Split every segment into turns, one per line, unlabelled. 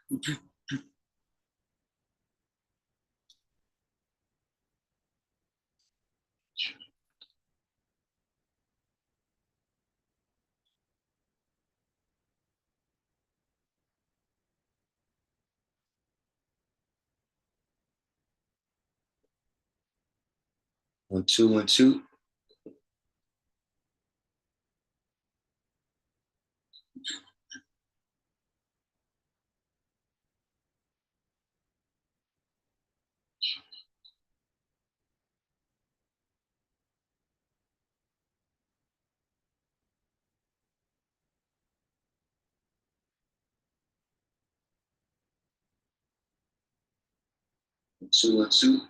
One, two, 1, 2. 2, 1, 2.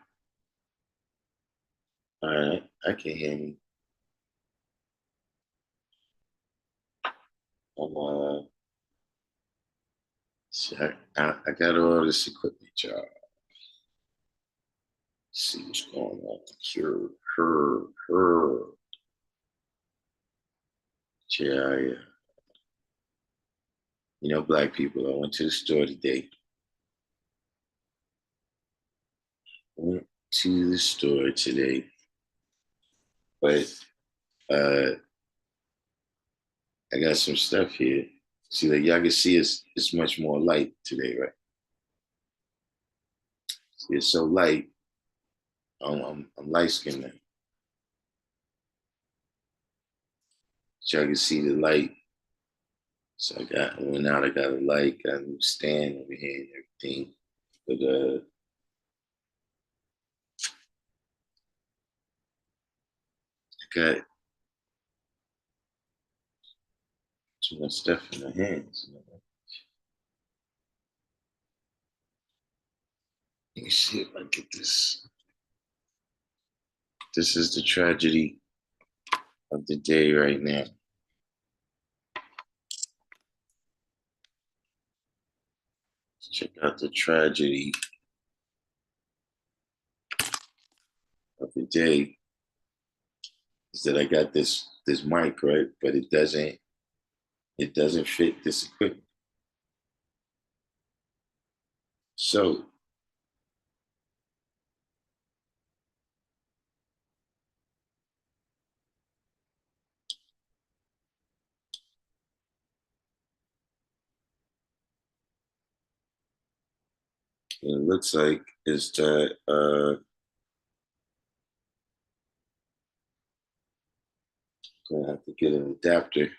All right, I can hear you. I'm, see, I got all this equipment, y'all. See what's going on. Her. Yeah. You know, black people. I went to the store today. Went to the store today, but uh, I got some stuff here. See, like y'all can see, it's much more light today, right? See, it's so light. I'm light skinned now. So y'all can see the light. So I went out. I got a light. Got a new stand over here and everything. But I got too much stuff in my hands. Let me see if I get this. This is the tragedy of the day right now. Check out the tragedy of the day is that I got this mic, right? But it doesn't fit this equipment. So it looks like is that I'm gonna have to get an adapter.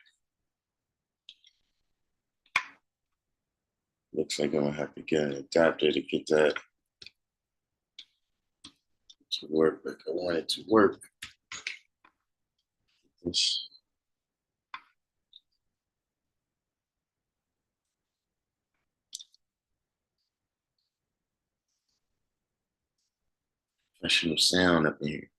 Looks like I'm gonna have to get an adapter to get that to work like I want it to work. This professional sound up in here.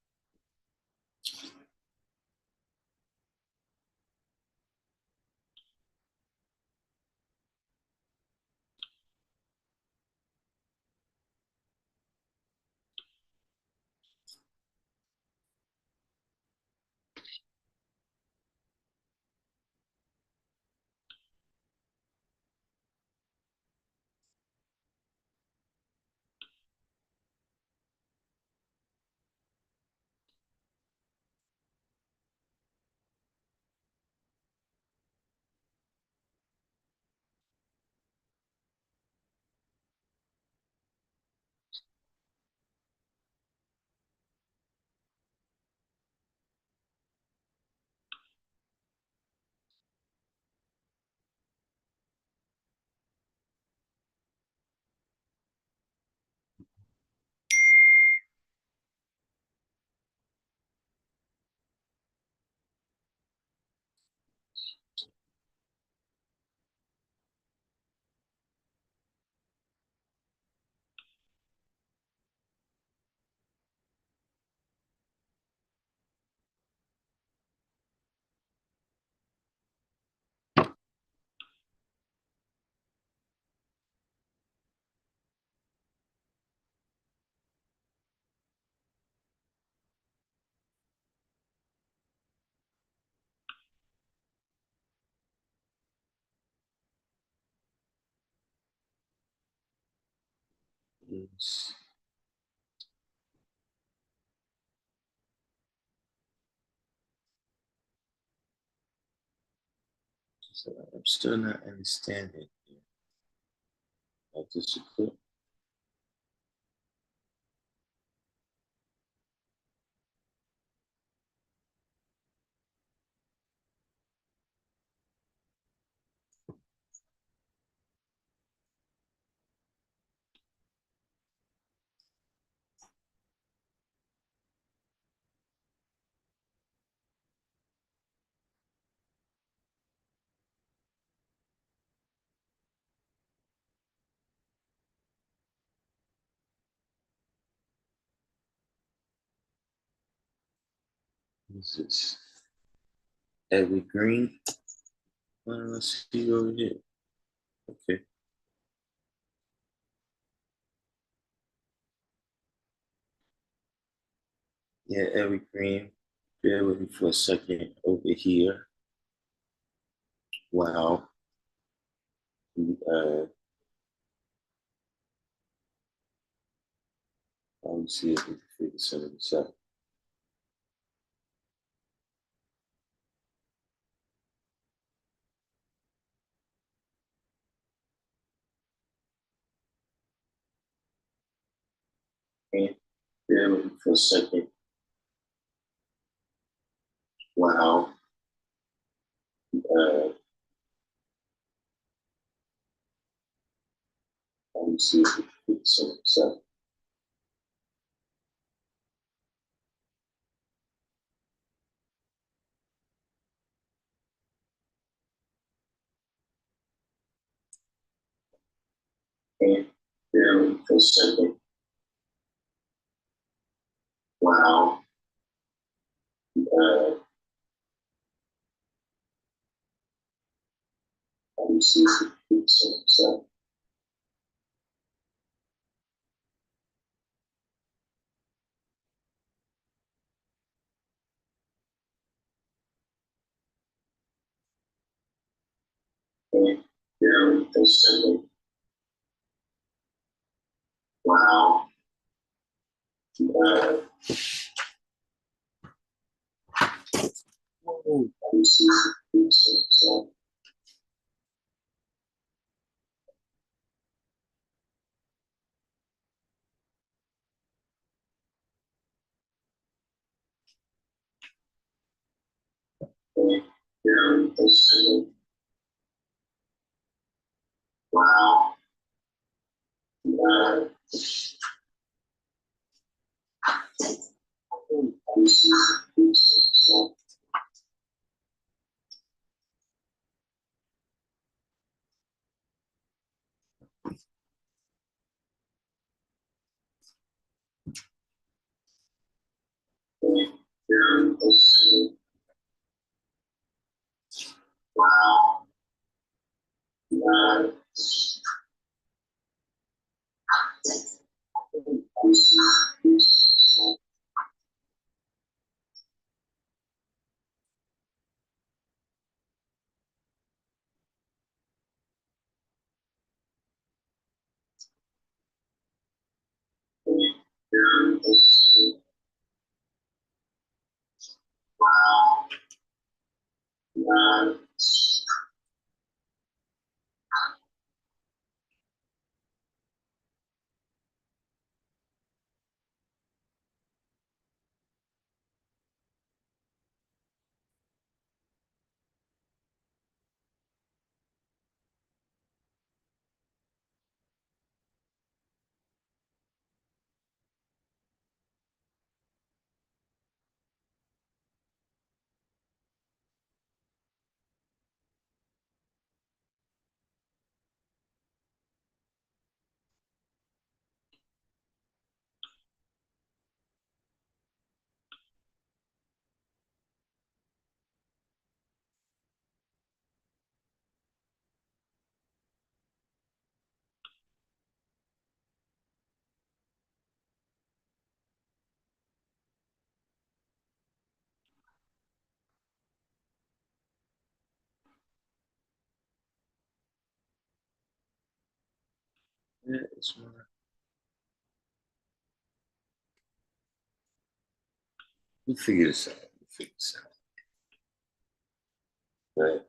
buttons. So I'm still not understanding here. I disagree. Is this evergreen? Let's see over here. Okay. Yeah, evergreen. Bear with me for a second over here. Wow. Let me see if we can figure some of this out. Okay. Bear with me for a second. Wow. Let me see if we can figure some of this out. Okay. Bear with me for a second. Wow. Let me see if we can figure some of this out. Okay. Bear with me for a second. Wow. Let me see if we can figure some of this out. Okay. Bear with me for a second. Wow. Let me see if we can figure some of this out. Okay. Bear with me for a second. Wow. Let me see if we can figure some of this out. Okay. Bear with me for a second. Wow. Let That is my we'll figure this out. We'll figure this out. But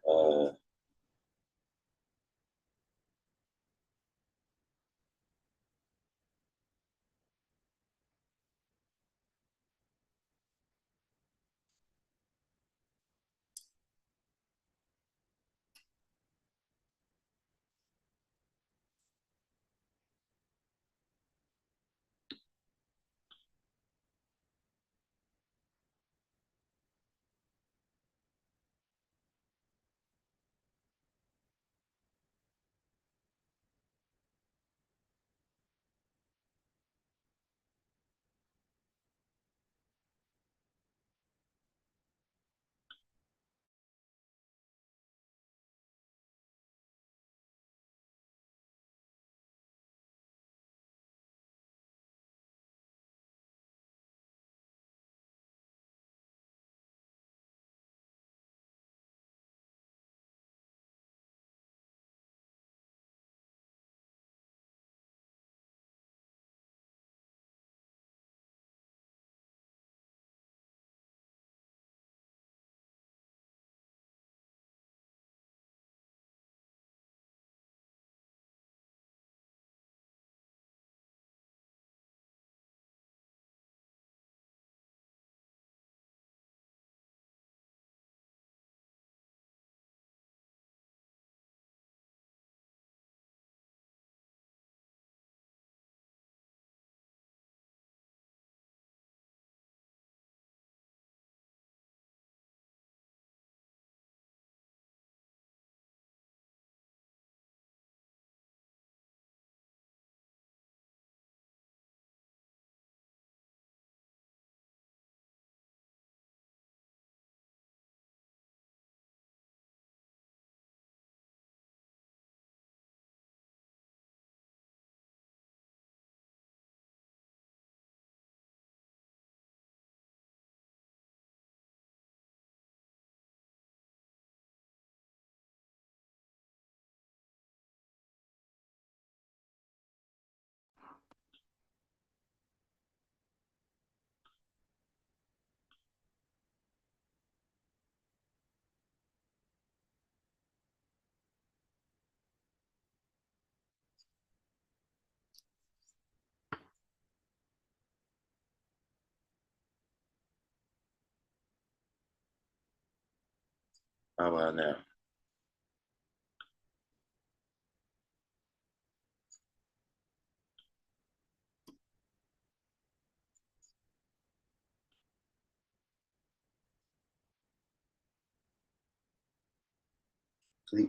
how about now?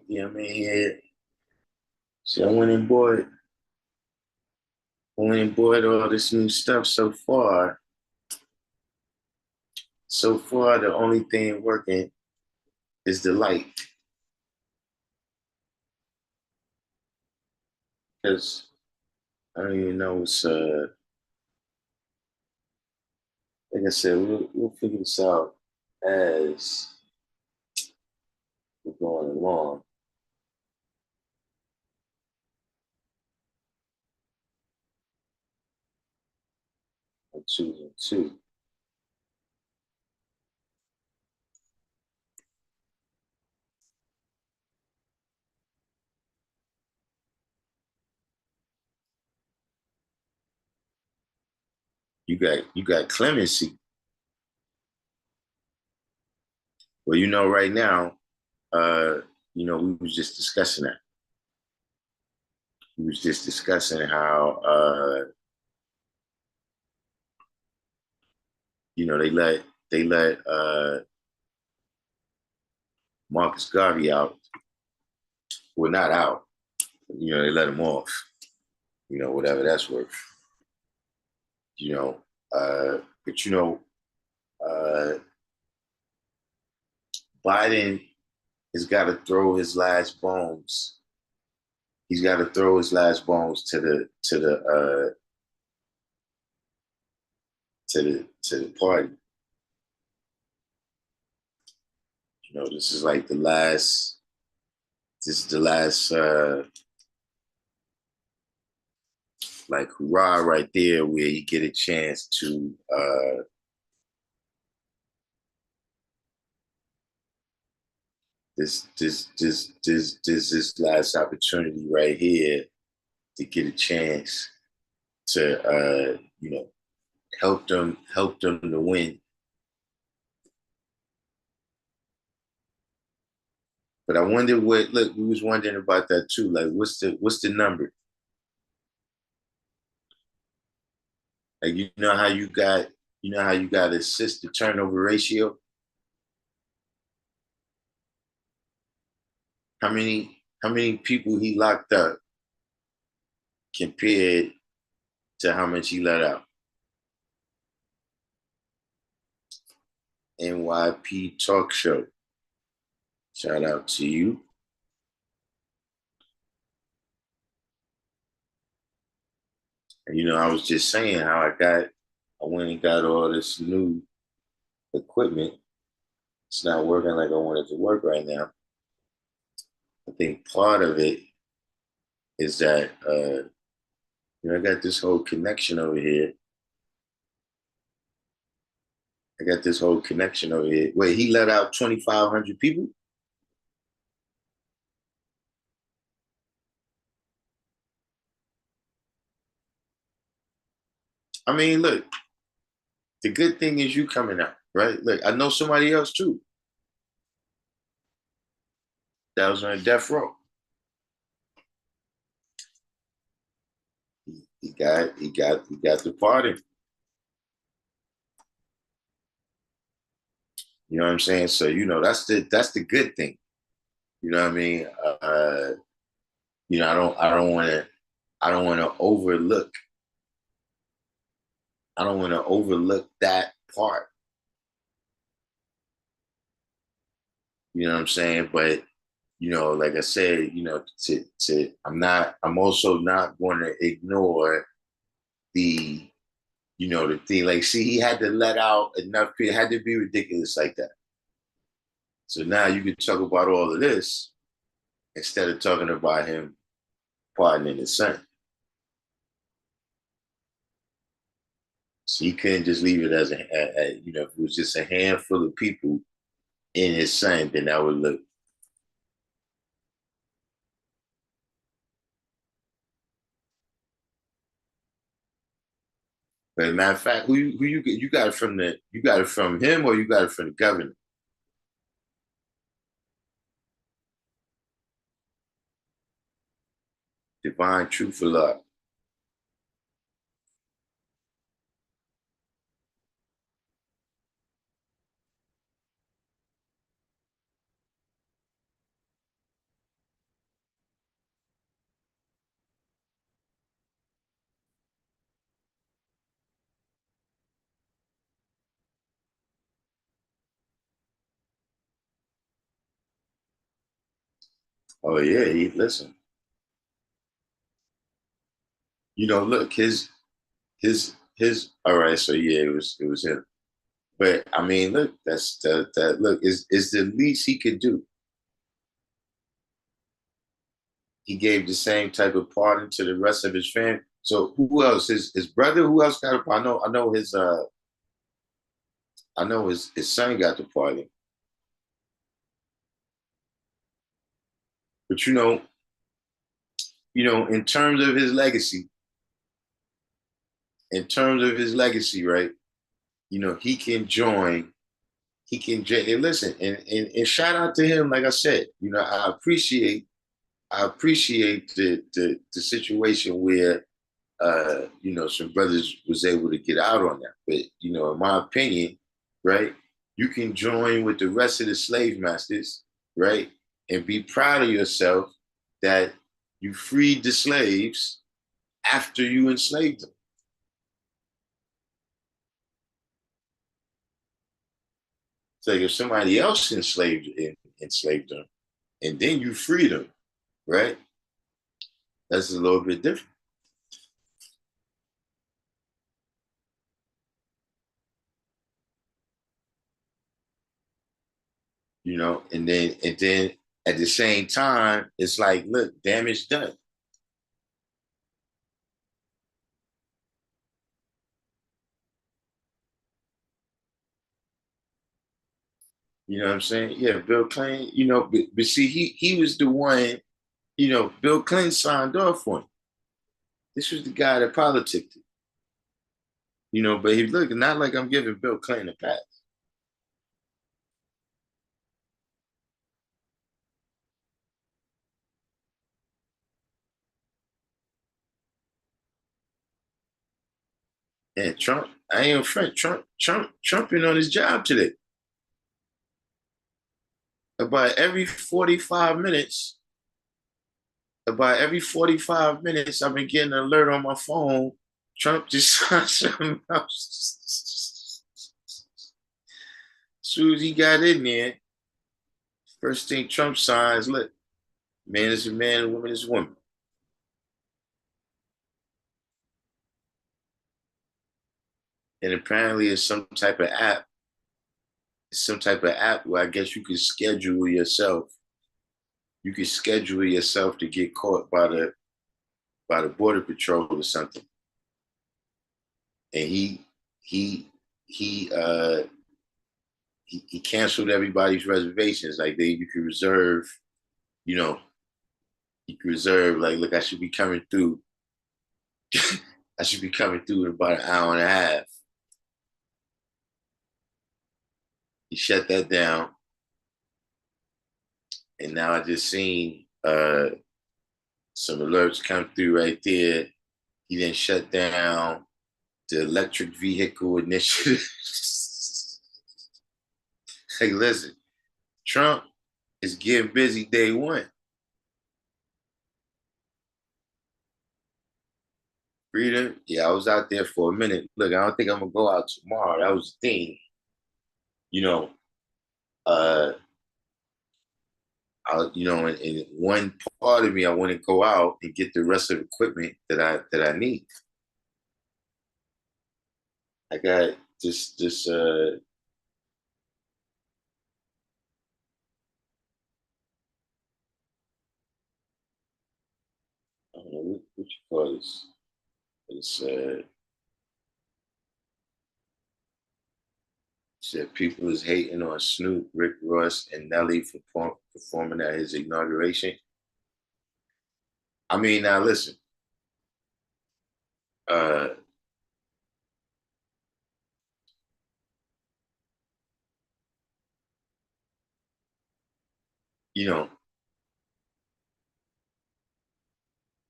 Yeah, I mean, yeah. See, I went and bought all this new stuff so far. So far, the only thing working is the light. Because I don't even know what's, like I said, we'll figure this out as we're going along. I'm choosing two. You got clemency. Well, right now, uh, we was just discussing that. We was just discussing how they let Marcus Garvey out. Well, not out. They let him off. Whatever that's worth. You know, but uh, Biden has got to throw his last bones. He's got to throw his last bones to the party. This is like the last. This is the last like hurrah right there, where you get a chance to this last opportunity right here to get a chance to help them to win. But I wonder what look, we was wondering about that too. Like what's the number? Like you know how you got assist to turnover ratio? How many people he locked up compared to how much he let out? NYP Talk Show. Shout out to you. And I was just saying how I went and got all this new equipment. It's not working like I want it to work right now. I think part of it is that I got this whole connection over here. I got this whole connection over here. Wait, he let out 2,500 people? I mean, look, the good thing is you coming out, right? Look, I know somebody else too that was on death row. He got the pardon. You know what I'm saying? So that's the good thing. You know what I mean? I don't want to overlook that part. You know what I'm saying? But like I said, I'm also not going to ignore the the thing. Like, see, he had to let out enough people. It had to be ridiculous like that. So now you can talk about all of this instead of talking about him pardoning his son. So he couldn't just leave it as if it was just a handful of people in his son, then that would look. But as a matter of fact, who you got it from him or you got it from the governor? Divine Truth for Love. Oh yeah, he listen. Look, his all right, so yeah, it was him. But I mean, look, that's that look is the least he could do. He gave the same type of pardon to the rest of his family. So who else? His brother, who else got a pardon? I know his son got the pardon. But in terms of his legacy, right? He can join. And listen, and shout out to him. Like I said, I appreciate the situation where some brothers was able to get out on that. But in my opinion, right, you can join with the rest of the slave masters, right, and be proud of yourself that you freed the slaves after you enslaved them. So if somebody else enslaved them, and then you freed them, right? That's a little bit different. And then at the same time, it's like, look, damage done. You know what I'm saying? Yeah, Bill Clinton, but see, he was the one, Bill Clinton signed off on it. This was the guy that politicked it, but he look, not like I'm giving Bill Clinton a pass. And Trump, I ain't a friend. Trumping on his job today. About every 45 minutes, about every 45 minutes, I've been getting an alert on my phone. Trump just signed something else. As soon as he got in there, first thing Trump signs, look, man is a man, woman is a woman. And apparently it's some type of app. It's some type of app where I guess you can schedule yourself. You can schedule yourself to get caught by the border patrol or something. And he he canceled everybody's reservations. Like you could reserve, you know, you could reserve. Like, look, I should be coming through. I should be coming through in about an hour and a half. He shut that down, and now I just seen some alerts come through right there. He then shut down the electric vehicle initiative. Hey, listen, Trump is getting busy day one. Freedom, yeah, I was out there for a minute. Look, I don't think I'm gonna go out tomorrow. That was the thing, you know. Uh, and one part of me, I want to go out and get the rest of the equipment that I need. I got this. I don't know what you call this. It's said people is hating on Snoop, Rick Ross, and Nelly for performing at his inauguration. I mean, now listen. Uh, you know,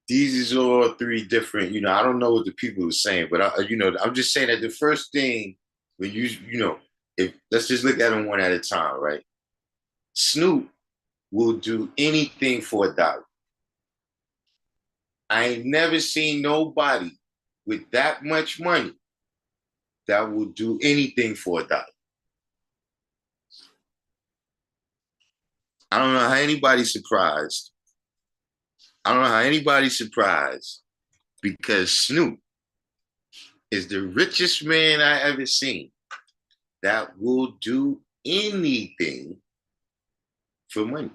these is all three different. I don't know what the people are saying, but I'm just saying that the first thing when if let's just look at them one at a time, right? Snoop will do anything for a dollar. I ain't never seen nobody with that much money that will do anything for a dollar. I don't know how anybody's surprised. I don't know how anybody's surprised because Snoop is the richest man I ever seen that will do anything for money.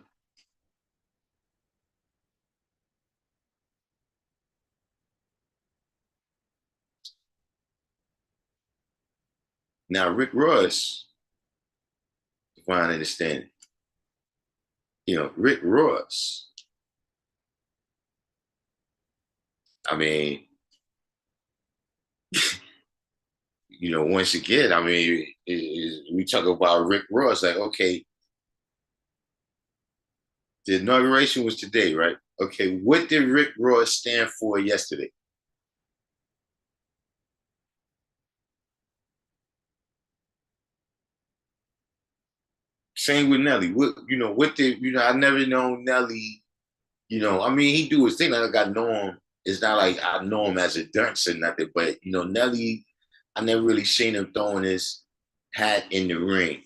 Now, Rick Ross, if I understand, Rick Ross, I mean, once again, I mean, we talk about Rick Ross, like, okay, the inauguration was today, right? Okay, what did Rick Ross stand for yesterday? Same with Nelly. What did, I never known Nelly, I mean, he do his thing. Like I know him. It's not like I know him as a dunce or nothing, but, Nelly, I never really seen him throwing his hat in the ring.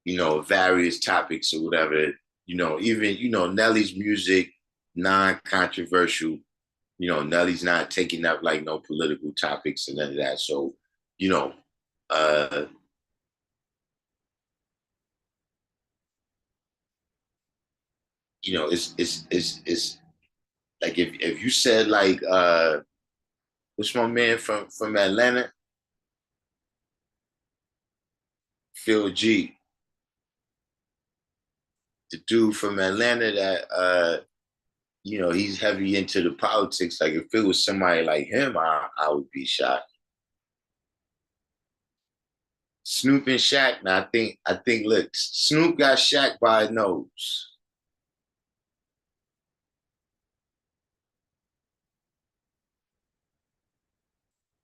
Various topics or whatever. Even Nelly's music, non-controversial. Nelly's not taking up like no political topics and none of that. So, you know, uh, it's like if you said like what's my man from Atlanta? Phil G, the dude from Atlanta that he's heavy into the politics. Like if it was somebody like him, I would be shocked. Snoop and Shaq. Now I think look, Snoop got Shaq by a nose.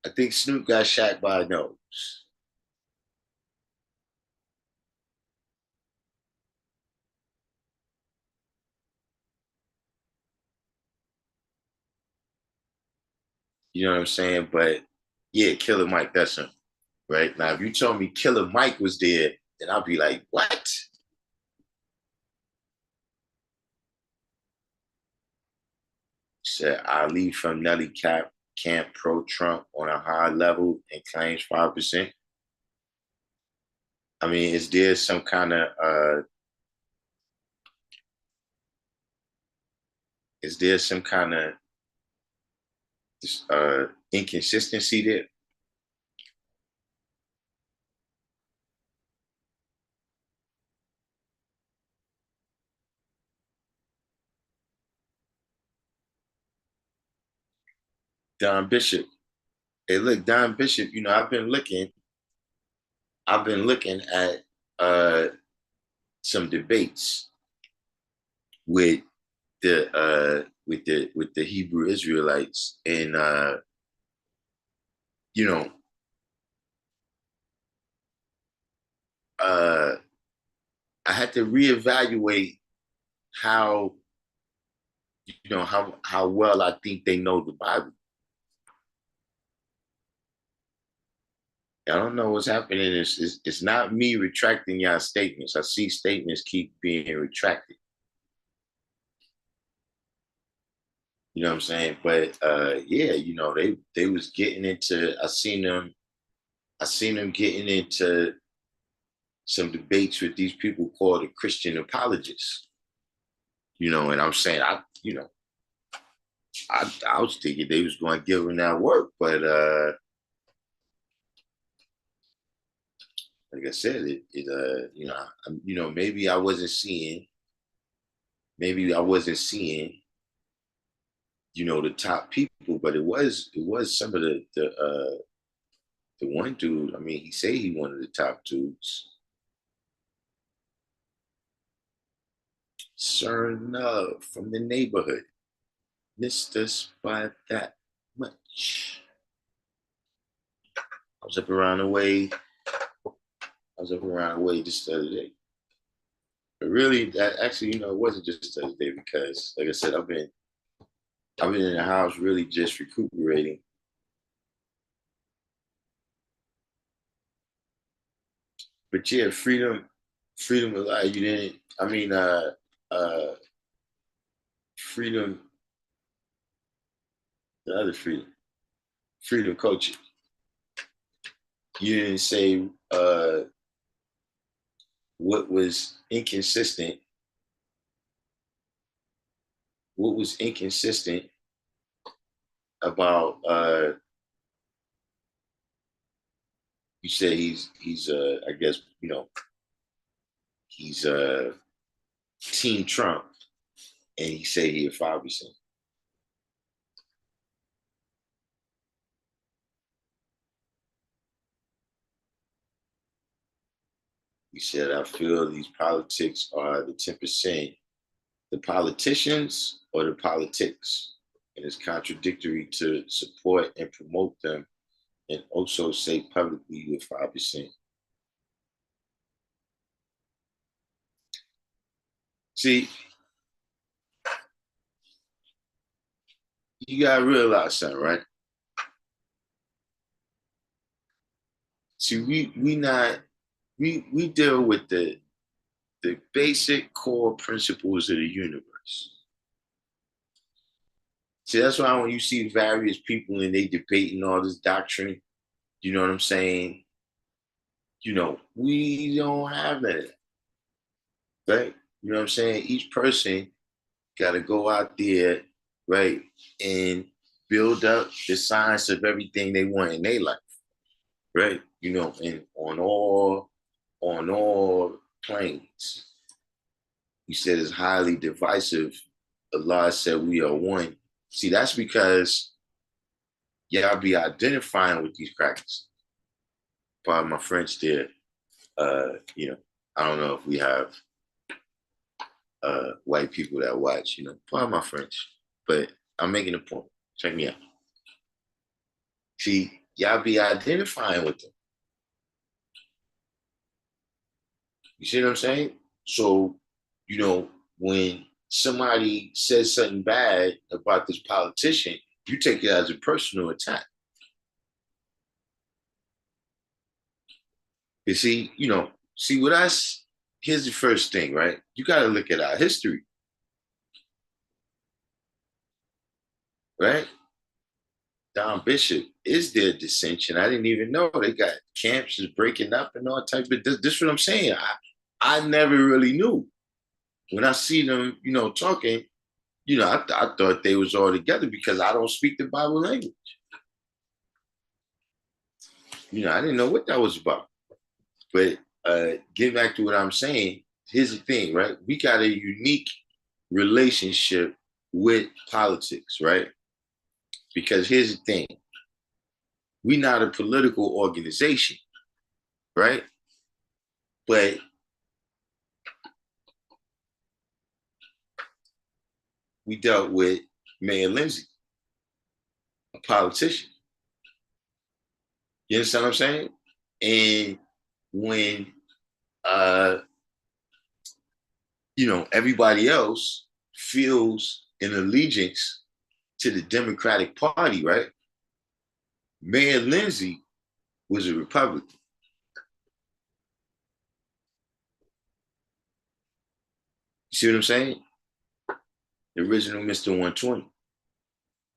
I think Snoop got Shaq by a nose. You know what I'm saying? But yeah, Killer Mike, that's him. Right? Now, if you told me Killer Mike was there, then I'll be like, what? Said Ali from Nelly Camp pro Trump on a high level and claims 5%. I mean, is there some kind of inconsistency there? Don Bishop. Hey, look, Don Bishop, I've been looking at some debates with the Hebrew Israelites, and you know, uh, I had to reevaluate how how well I think they know the Bible. I don't know what's happening. It's not me retracting y'all statements. I see statements keep being retracted. You know what I'm saying? But yeah, they was getting into. I seen them getting into some debates with these people called the Christian apologists. And I'm saying I was thinking they was going to give them that work, but like I said, maybe I wasn't seeing the top people, but it was some of the one dude. I mean, he said he one of the top dudes. Sir Love from the neighborhood. Missed us by that much. I was up around the way. I was up around the way just the other day. But really, that actually, it wasn't just the other day because, like I said, I've been in the house really just recuperating. But yeah, freedom of life. You didn't. I mean, freedom. The other freedom coaching. You didn't say what was inconsistent. What was inconsistent about? You said he's I guess he's Team Trump, and he said he had 5%. He said, I feel these politics are the 10%, the politicians or the politics. And it's contradictory to support and promote them and also say publicly with 5%. See, you gotta realize something, right? See, we deal with the basic core principles of the universe. See, that's why when you see various people and they debating all this doctrine, you know what I'm saying? We don't have that, right? You know what I'm saying? Each person got to go out there, right, and build up the science of everything they want in their life, right? And on all on all planes. He said it's highly divisive. Allah said we are one. See, that's because y'all be identifying with these crackers. Pardon my French there. I don't know if we have white people that watch, pardon my French, but I'm making a point. Check me out. See, y'all be identifying with them. You see what I'm saying? So, when somebody says something bad about this politician, you take it as a personal attack. You see, with us, here's the first thing, right? You got to look at our history, right? Don Bishop is their dissension. I didn't even know they got camps is breaking up and all type of this. This is what I'm saying. I never really knew. When I see them, talking, I thought they was all together because I don't speak the Bible language. I didn't know what that was about. But getting back to what I'm saying, here's the thing, right? We got a unique relationship with politics, right? Because here's the thing. We're not a political organization, right? But we dealt with Mayor Lindsay, a politician. You understand what I'm saying? And when everybody else feels an allegiance to the Democratic Party, right? Mayor Lindsay was a Republican. You see what I'm saying? The original Mr. 120.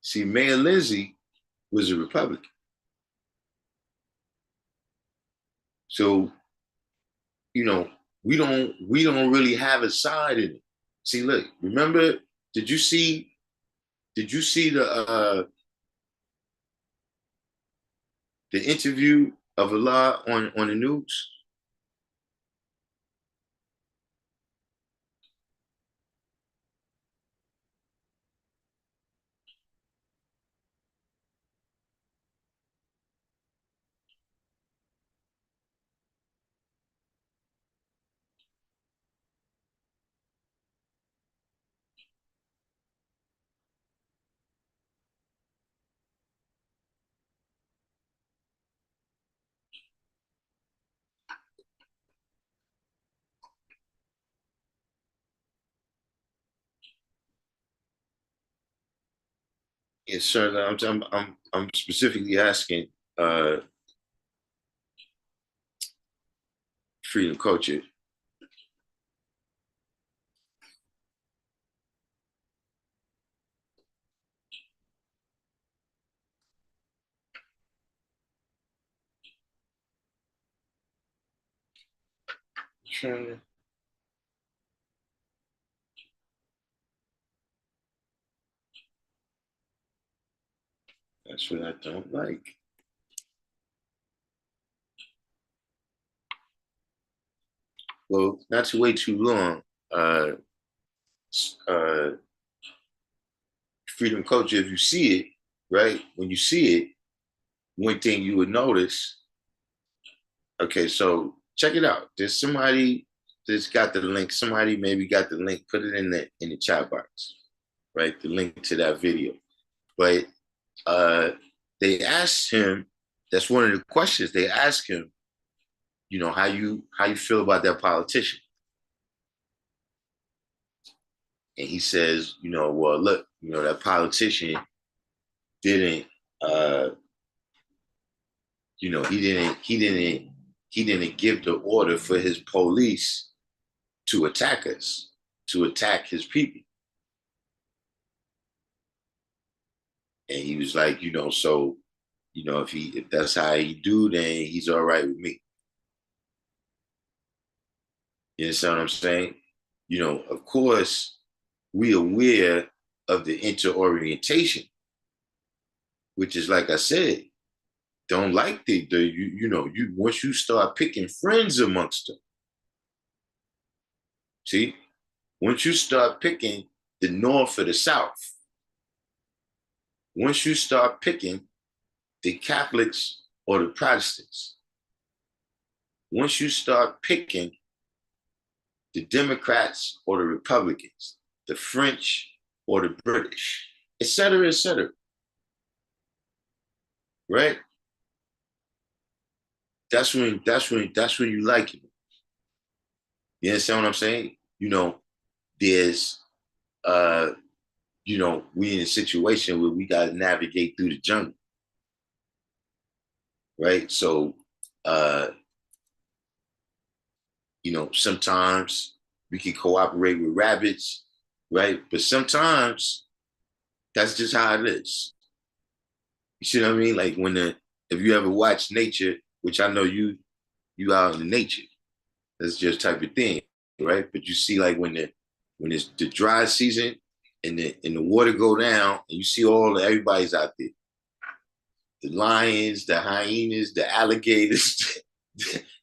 See, Mayor Lindsay was a Republican. So, we don't really have a side in it. See, look, remember, did you see the interview of Allah on the news? Yes, sir. I'm specifically asking Freedom Culture. That's what I don't like. Well, not to wait too long. Uh, Freedom Culture, if you see it, right? When you see it, one thing you would notice. Okay, so check it out. There's somebody that's got the link. Somebody maybe got the link. Put it in the chat box, right? The link to that video. But they asked him. That's one of the questions they asked him. How you feel about that politician? And he says, well, look, that politician didn't, he didn't give the order for his police to attack us, to attack his people. And he was like, so, if that's how he do, then he's all right with me. You understand what I'm saying? Of course, we aware of the interorientation, which is like I said, don't like you once you start picking friends amongst them. See, once you start picking the North or the South, once you start picking the Catholics or the Protestants, once you start picking the Democrats or the Republicans, the French or the British, et cetera, right? That's when you like it. You understand what I'm saying? There's we in a situation where we gotta navigate through the jungle. Right. So sometimes we can cooperate with rabbits, right? But sometimes that's just how it is. You see what I mean? Like if you ever watch nature, which I know you out in the nature, that's just type of thing, right? But you see like when it's the dry season and the water go down and you see everybody's out there. The lions, the hyenas, the alligators,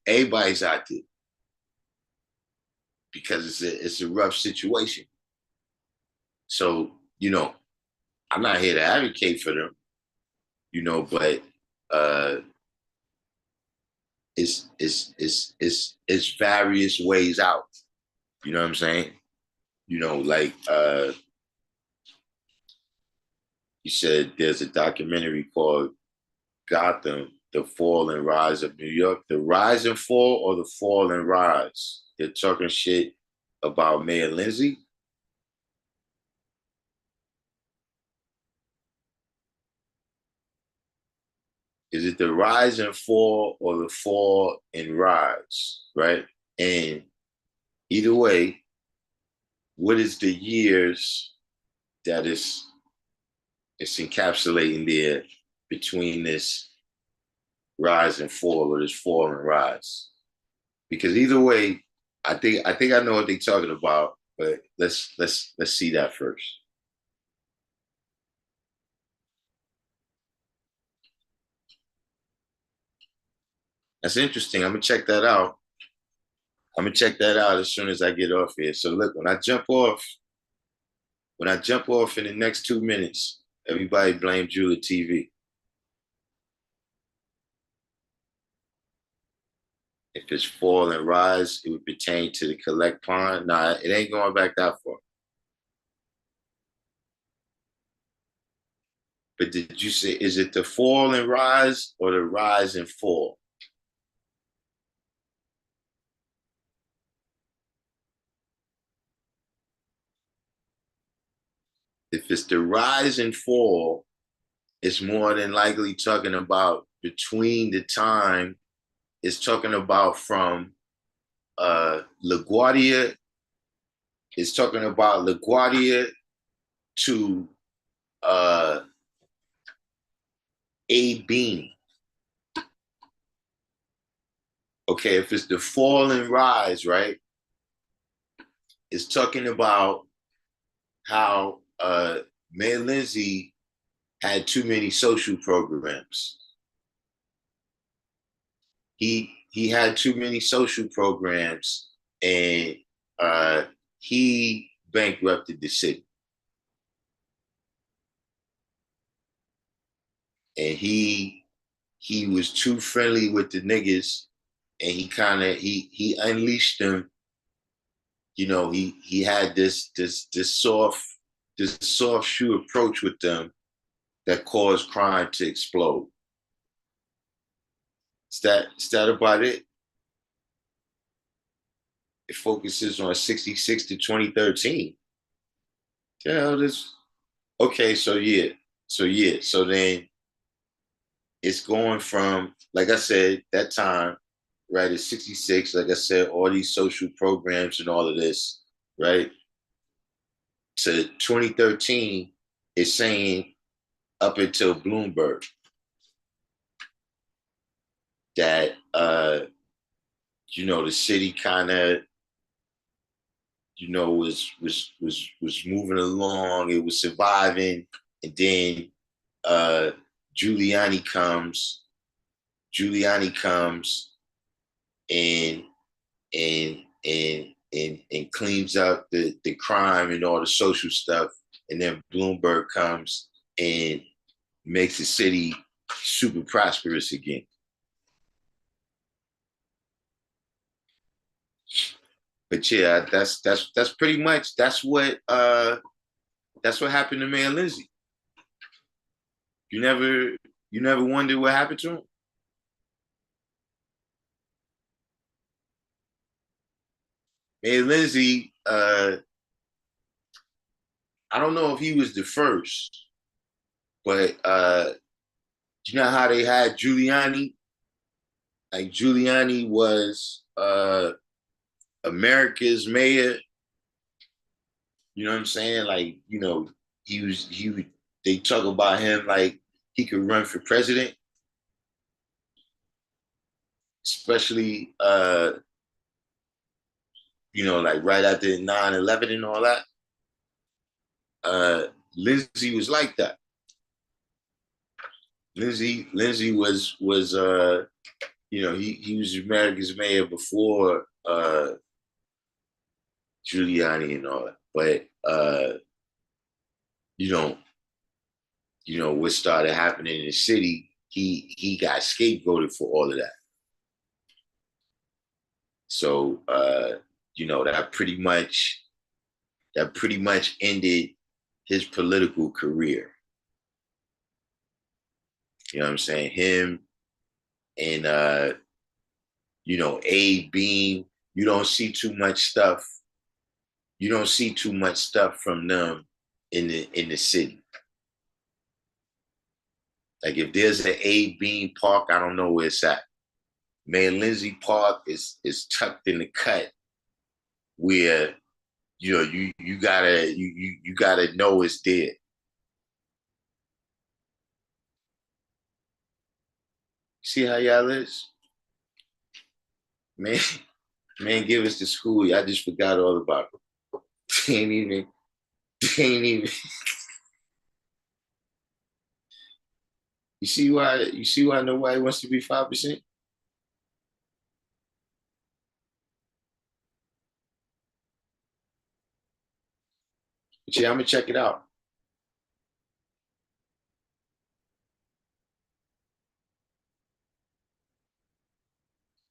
everybody's out there. Because it's a rough situation. So, I'm not here to advocate for them, but it's various ways out. You know what I'm saying? Like you said there's a documentary called Gotham, The Fall and Rise of New York. The rise and fall or the fall and rise? They're talking shit about Mayor Lindsay. Is it the rise and fall or the fall and rise, right? And either way, what is the years that it's encapsulating there between this rise and fall or this fall and rise? Because either way, I think I know what they're talking about, but let's see that first. That's interesting. I'm gonna check that out. I'm gonna check that out as soon as I get off here. So look, when I jump off in the next 2 minutes, everybody blame Julia TV. If it's fall and rise, it would pertain to the collect pond. Nah, it ain't going back that far. But did you say, is it the fall and rise or the rise and fall? If it's the rise and fall, it's more than likely talking about between the time, it's talking about from LaGuardia, it's talking about LaGuardia to A Bean. Okay, if it's the fall and rise, right? It's talking about how Mayor Lindsay had too many social programs. He had too many social programs, and he bankrupted the city. And he was too friendly with the niggas, and he unleashed them. He had this soft shoe approach with them that caused crime to explode. Is that about it? It focuses on 66 to 2013. Yeah, this okay, so then it's going from, like I said, that time, right, it's 66, like I said, all these social programs and all of this, right? To 2013 is saying up until Bloomberg that the city kind of was moving along, it was surviving, and then Giuliani comes Giuliani comes and and cleans up the crime and all the social stuff, and then Bloomberg comes and makes the city super prosperous again. But yeah, that's pretty much that's what happened to Mayor Lindsay. You never you never wondered what happened to him? Mayor Lindsay, I don't know if he was the first, but you know how they had Giuliani? Like Giuliani was America's mayor. You know what I'm saying? Like, they talk about him like he could run for president, especially like right after 9/11 and all that. Uh Lindsay was like that. Lindsay was he was America's mayor before Giuliani and all that. But you know, what started happening in the city, he got scapegoated for all of that. So that pretty much ended his political career. You know what I'm saying? Him and Abe Beam, you don't see too much stuff. You don't see too much stuff from them in the city. Like if there's an Abe Beam Park, I don't know where it's at. Mayor Lindsay Park is tucked in the cut where you gotta know it's there. See how y'all is? Man, man, give us the school. I just forgot all about it. They ain't even. You see why nobody wants to be 5%? But yeah, I'm gonna check it out.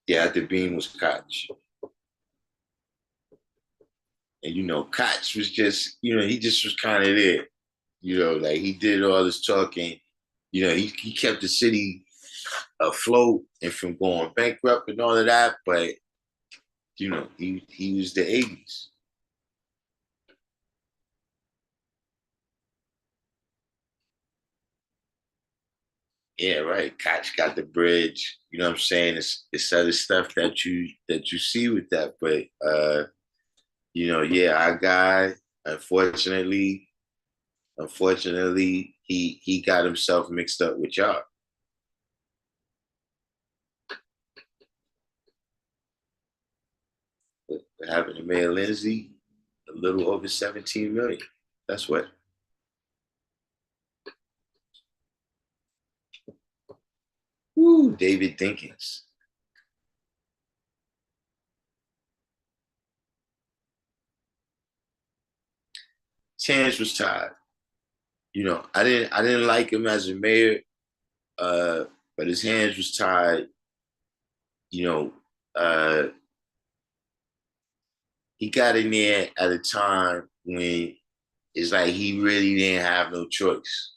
Yeah, the beam was Koch. And Koch was just, he just was kind of there. Like he did all this talking. He kept the city afloat and from going bankrupt and all of that. But he was the 80s. Yeah, right. Koch got the bridge. You know what I'm saying? It's other stuff that you see with that. But yeah, our guy, unfortunately, he got himself mixed up with y'all. What happened to Mayor Lindsay? A little over 17 million. That's what. Woo, David Dinkins. His hands was tied. I didn't like him as a mayor, but his hands was tied. You know, uh, he got in there at a time when it's like he really didn't have no choice.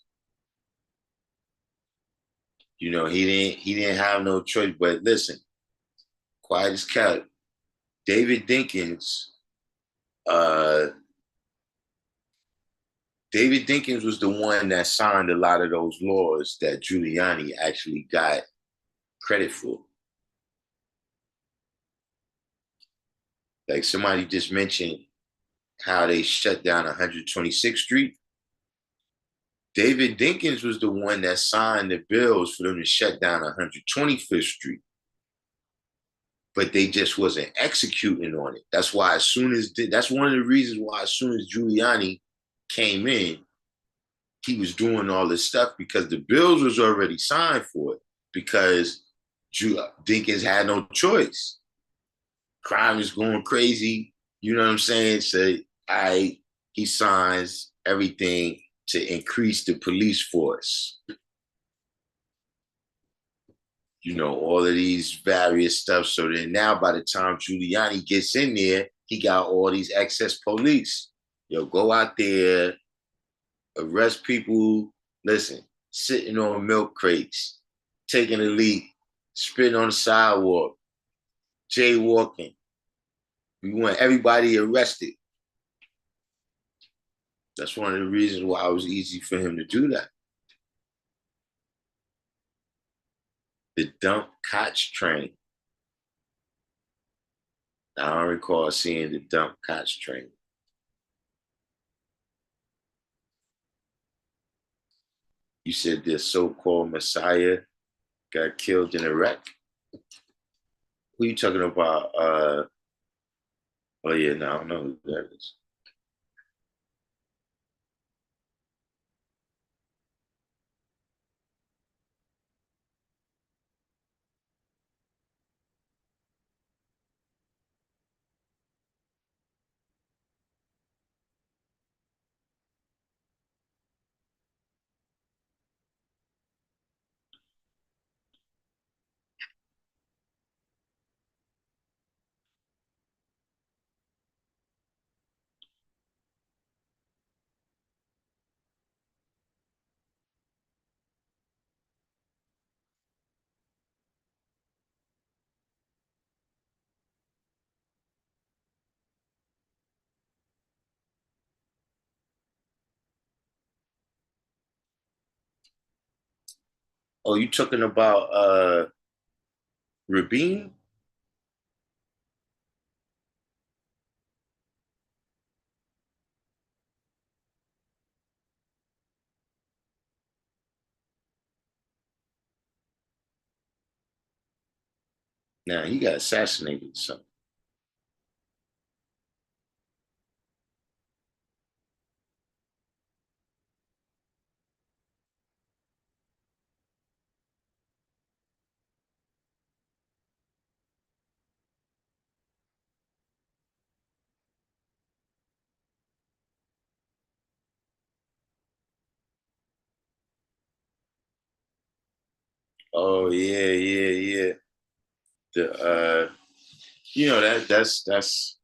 He didn't have no choice. But listen, quiet as kept. David Dinkins, uh, David Dinkins was the one that signed a lot of those laws that Giuliani actually got credit for. Like somebody just mentioned how they shut down 126th Street. David Dinkins was the one that signed the bills for them to shut down 125th Street. But they just wasn't executing on it. That's why that's one of the reasons why as soon as Giuliani came in, he was doing all this stuff because the bills was already signed for it. Because Deacons had no choice. Crime is going crazy. You know what I'm saying? So he signs everything to increase the police force. You know, all of these various stuff. So then now by the time Giuliani gets in there, he got all these excess police. Yo, go out there, arrest people, listen, sitting on milk crates, taking a leak, spitting on the sidewalk, jaywalking. We want everybody arrested. That's one of the reasons why it was easy for him to do that. The dump Koch train. I don't recall seeing the dump Koch train. You said the so-called Messiah got killed in Iraq. Who are you talking about? Oh yeah, no, I don't know who that is. Oh, you talking about Rabin? Nah, he got assassinated. So, oh yeah, yeah, yeah. The you know that's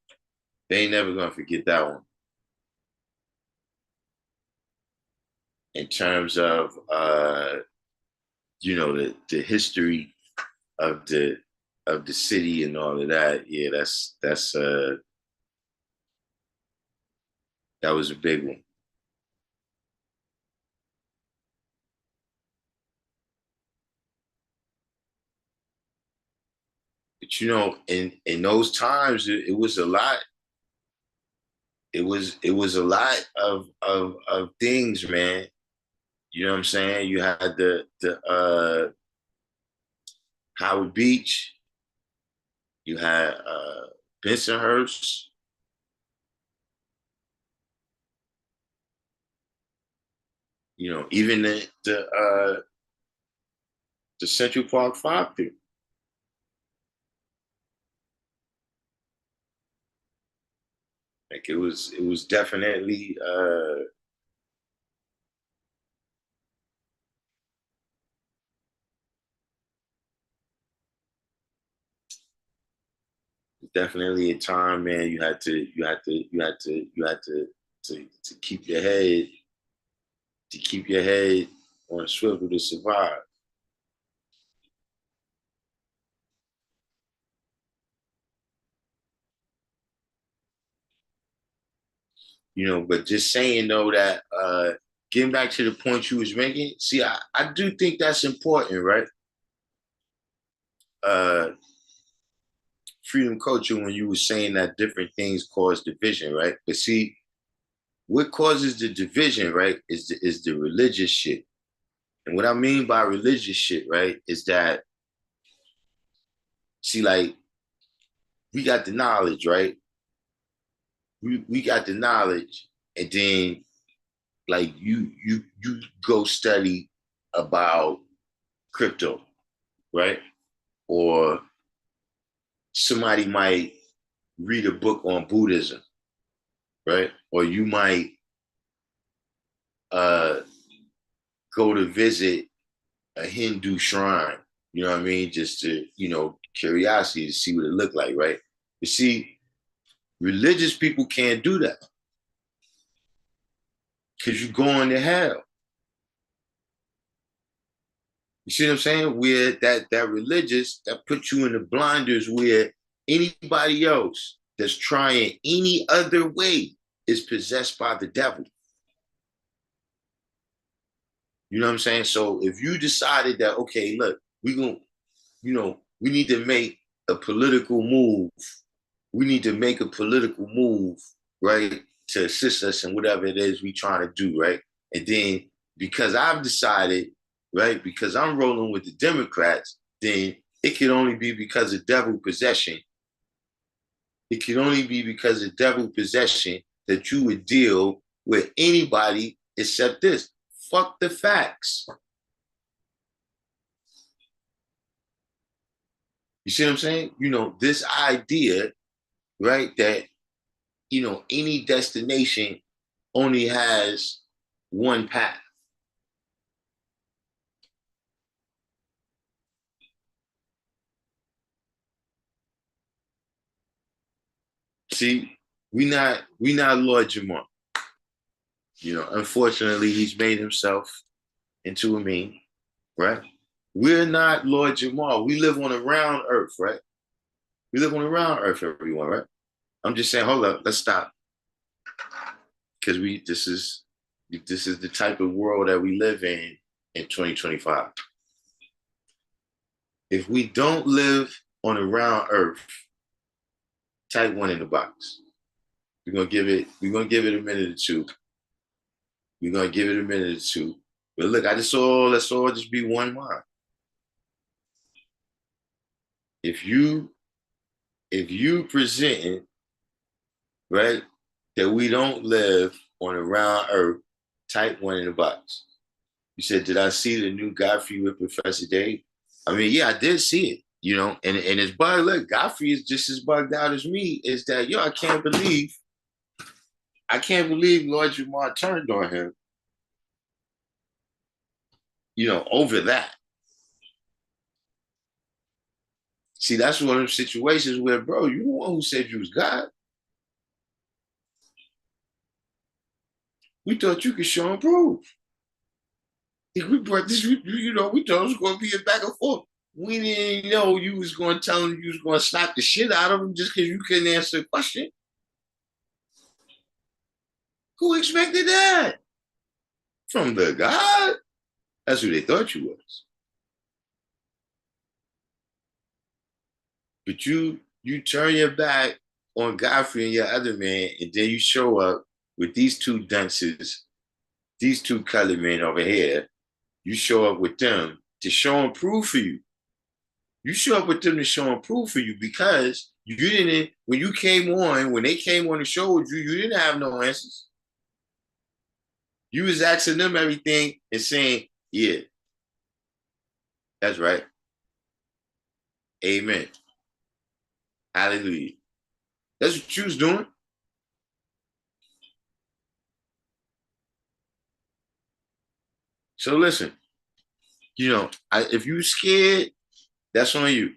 they ain't never gonna forget that one in terms of you know the history of the city and all of that. Yeah, that's that was a big one. But you know, in those times, it was a lot. It was a lot of things, man. You know what I'm saying? You had the Howard Beach. You had Bensonhurst. You know, even the Central Park Five people. Like it was definitely definitely a time, man. You had to keep your head on a swivel to survive. You know, but just saying though that getting back to the point you was making, see, I do think that's important, right? Uh Freedom culture when you were saying that different things cause division, right? But see, what causes the division, right, is the religious shit. And what I mean by religious shit, right, is that see, like we got the knowledge, right? We got the knowledge, and then like you go study about crypto, right? or somebody might read a book on Buddhism, right? Or you might uh, go to visit a Hindu shrine, you know what I mean? Just to, curiosity to see what it looked like, right? You see, religious people can't do that because you're going to hell. You see what I'm saying? Where that religious, that puts you in the blinders where anybody else that's trying any other way is possessed by the devil. You know what I'm saying? So if you decided that, okay, look, we need to make a political move. We need to make a political move, right? To assist us in whatever it is we trying to do, right? And then because I've decided, right, because I'm rolling with the Democrats, then it can only be because of devil possession. It can only be because of devil possession that you would deal with anybody except this. Fuck the facts. You see what I'm saying? This idea, right, that, any destination only has one path. See, we not Lord Jamar. Unfortunately, he's made himself into a meme, right? We're not Lord Jamar. We live on a round earth, right? We live on a round earth, everyone, right? I'm just saying, hold up, let's stop. Because this is the type of world that we live in 2025. If we don't live on a round earth, type one in the box. We're gonna give it a minute or two. We're gonna give it a minute or two. But look, let's all just be one mind. If you presenting, right, that we don't live on a round earth, type one in the box. You said, did I see the new Godfrey with Professor Dave? I mean, yeah, I did see it, and it's bugged. Look, Godfrey is just as bugged out as me. Is that, I can't believe Lord Jamar turned on him, over that. See, that's one of those situations where, bro, you the one who said you was God. We thought you could show and prove. If we brought this, we thought it was going to be a back and forth. We didn't know you was going to tell him you was going to slap the shit out of him just because you couldn't answer a question. Who expected that? From the God? That's who they thought you was. But you turn your back on Godfrey and your other man, and then you show up with these two dunces, these two colored men over here. You show up with them to show and prove for you. You show up with them to show and prove for you because you didn't, when they came on and showed you, you didn't have no answers. You was asking them everything and saying, yeah, that's right. Amen. Hallelujah. That's what you was doing. So listen, if you scared, that's on you.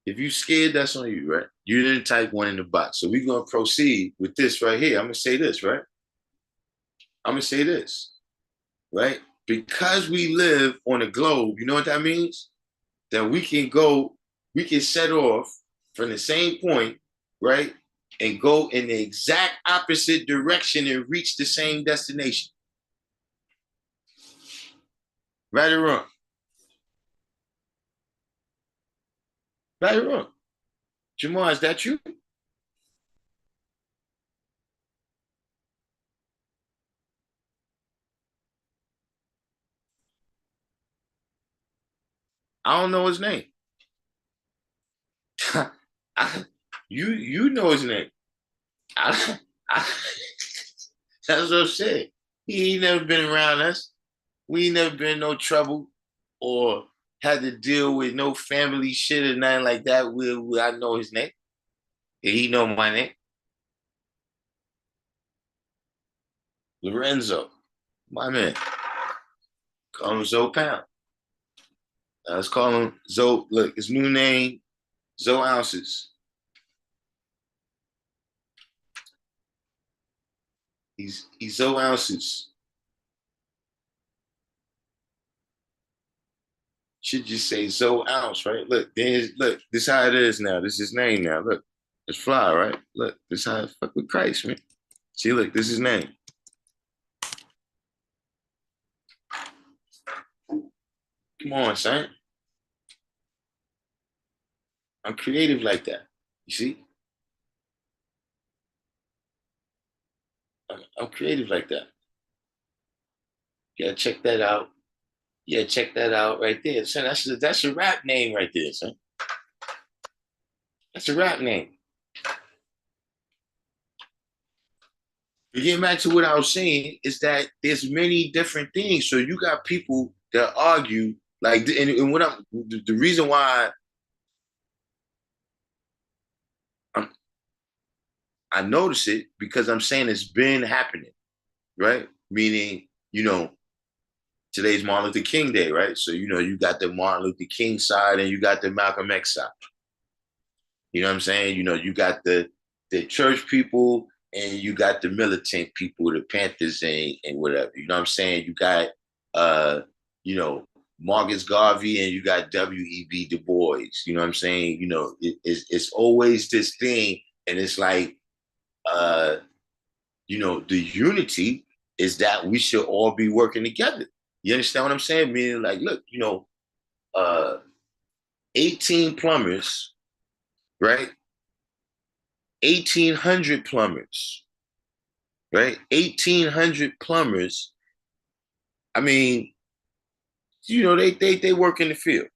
If you scared, that's on you, right? You didn't type one in the box. So we're going to proceed with this right here. I'm going to say this, right? I'm going to say this, right? Because we live on a globe, you know what that means? That we can set off from the same point, right? And go in the exact opposite direction and reach the same destination. Right or wrong? Right or wrong? Jamal, is that you? I don't know his name. I, you know his name. I, I, that's what I'm saying. He ain't never been around us. We ain't never been in no trouble or had to deal with no family shit or nothing like that, will I know his name? And he know my name. Lorenzo, my man. Call him Zoe Pound. Let's call him Zoe. Look, his new name, Zoe Ounces. He's Zoe Ounces. Should just say Zoe Ounce, right? Look, look, this is how it is now. This is his name now. Look, it's Fly, right? Look, this is how I fuck with Christ, man. See, look, this is his name. Come on, son. I'm creative like that. You see? I'm creative like that. Yeah, check that out. Yeah, check that out right there. Son, that's a rap name right there, son. That's a rap name. But getting back to what I was saying is that there's many different things. So you got people that argue like, and what I'm the reason why I'm, I notice it because I'm saying it's been happening, right? Meaning, today's Martin Luther King Day, right? So you got the Martin Luther King side and you got the Malcolm X side. You know what I'm saying? You got the church people and you got the militant people, the Panthers and whatever. You know what I'm saying? You got you know, Marcus Garvey and you got W.E.B. Du Bois. You know what I'm saying? It's always this thing, and it's like the unity is that we should all be working together. You understand what I'm saying? Meaning, like, look, uh 18 plumbers, right? 1,800 plumbers, right? 1,800 plumbers. I mean, they work in the field.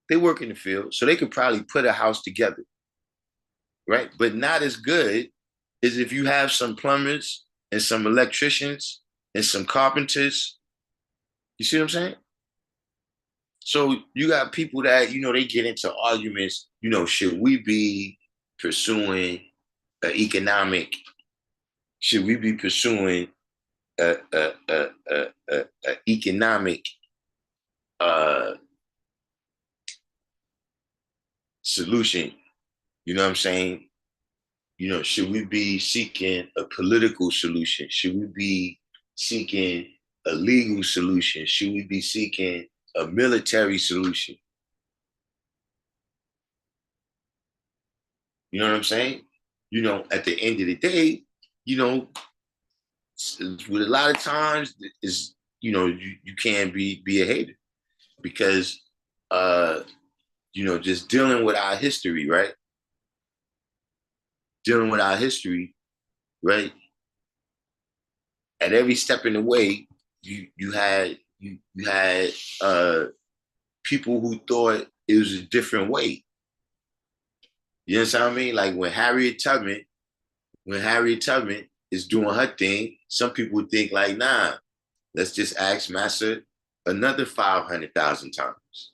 They work in the field, so they could probably put a house together, right? But not as good as if you have some plumbers and some electricians and some carpenters. You see what I'm saying? So you got people that they get into arguments. Should we be pursuing an economic? Should we be pursuing a economic uh, solution? You know what I'm saying? Should we be seeking a political solution? Should we be seeking a legal solution? Should we be seeking a military solution? You know what I'm saying? At the end of the day, with a lot of times is you can't be a hater because just dealing with our history, right? Dealing with our history, right? At every step in the way, you had people who thought it was a different way. You know what I mean? Like when Harriet Tubman is doing her thing, some people think like, nah, let's just ask Massa another 500,000 times.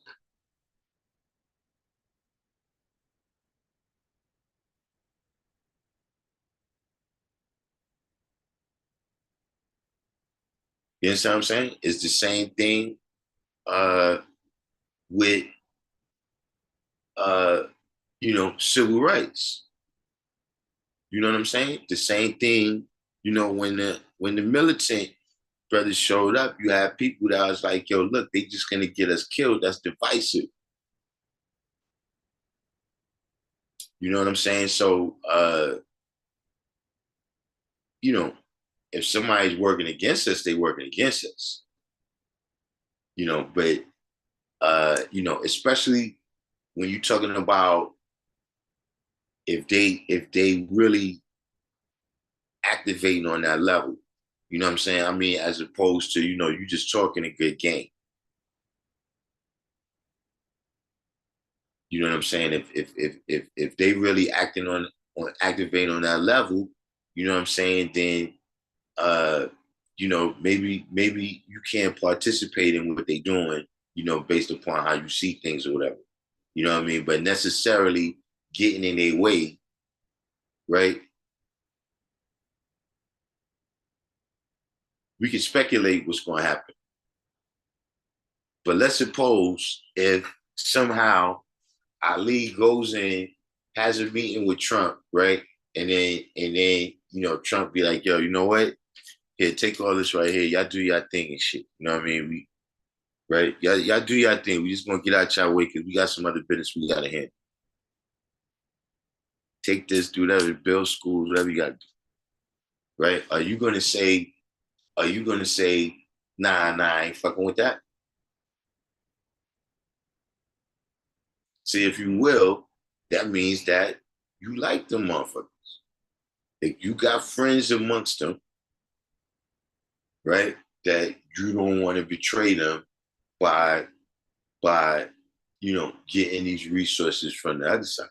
You know what I'm saying? It's the same thing uh, with uh, civil rights. You know what I'm saying? The same thing, when the militant brothers showed up, you had people that was like, yo, look, they just gonna get us killed. That's divisive. You know what I'm saying? So you know, if somebody's working against us, they working against us. But especially when you're talking about if they really activating on that level. You know what I'm saying? I mean, as opposed to, you just talking a good game. You know what I'm saying? If they really acting on activating on that level, you know what I'm saying, then maybe you can't participate in what they're doing based upon how you see things or whatever. You know what I mean? But necessarily getting in their way, right? We can speculate what's going to happen. But let's suppose if somehow Ali goes in, has a meeting with Trump, right? And then Trump be like, yo, you know what? Here, take all this right here. Y'all do your thing and shit. You know what I mean? Right? Y'all do your thing. We just gonna get out y'all way because we got some other business we gotta handle. Take this, do whatever, build schools, whatever you gotta do. Right? Are you gonna say, nah, I ain't fucking with that? See, if you will, that means that you like them motherfuckers. If you got friends amongst them, right? That you don't want to betray them by getting these resources from the other side.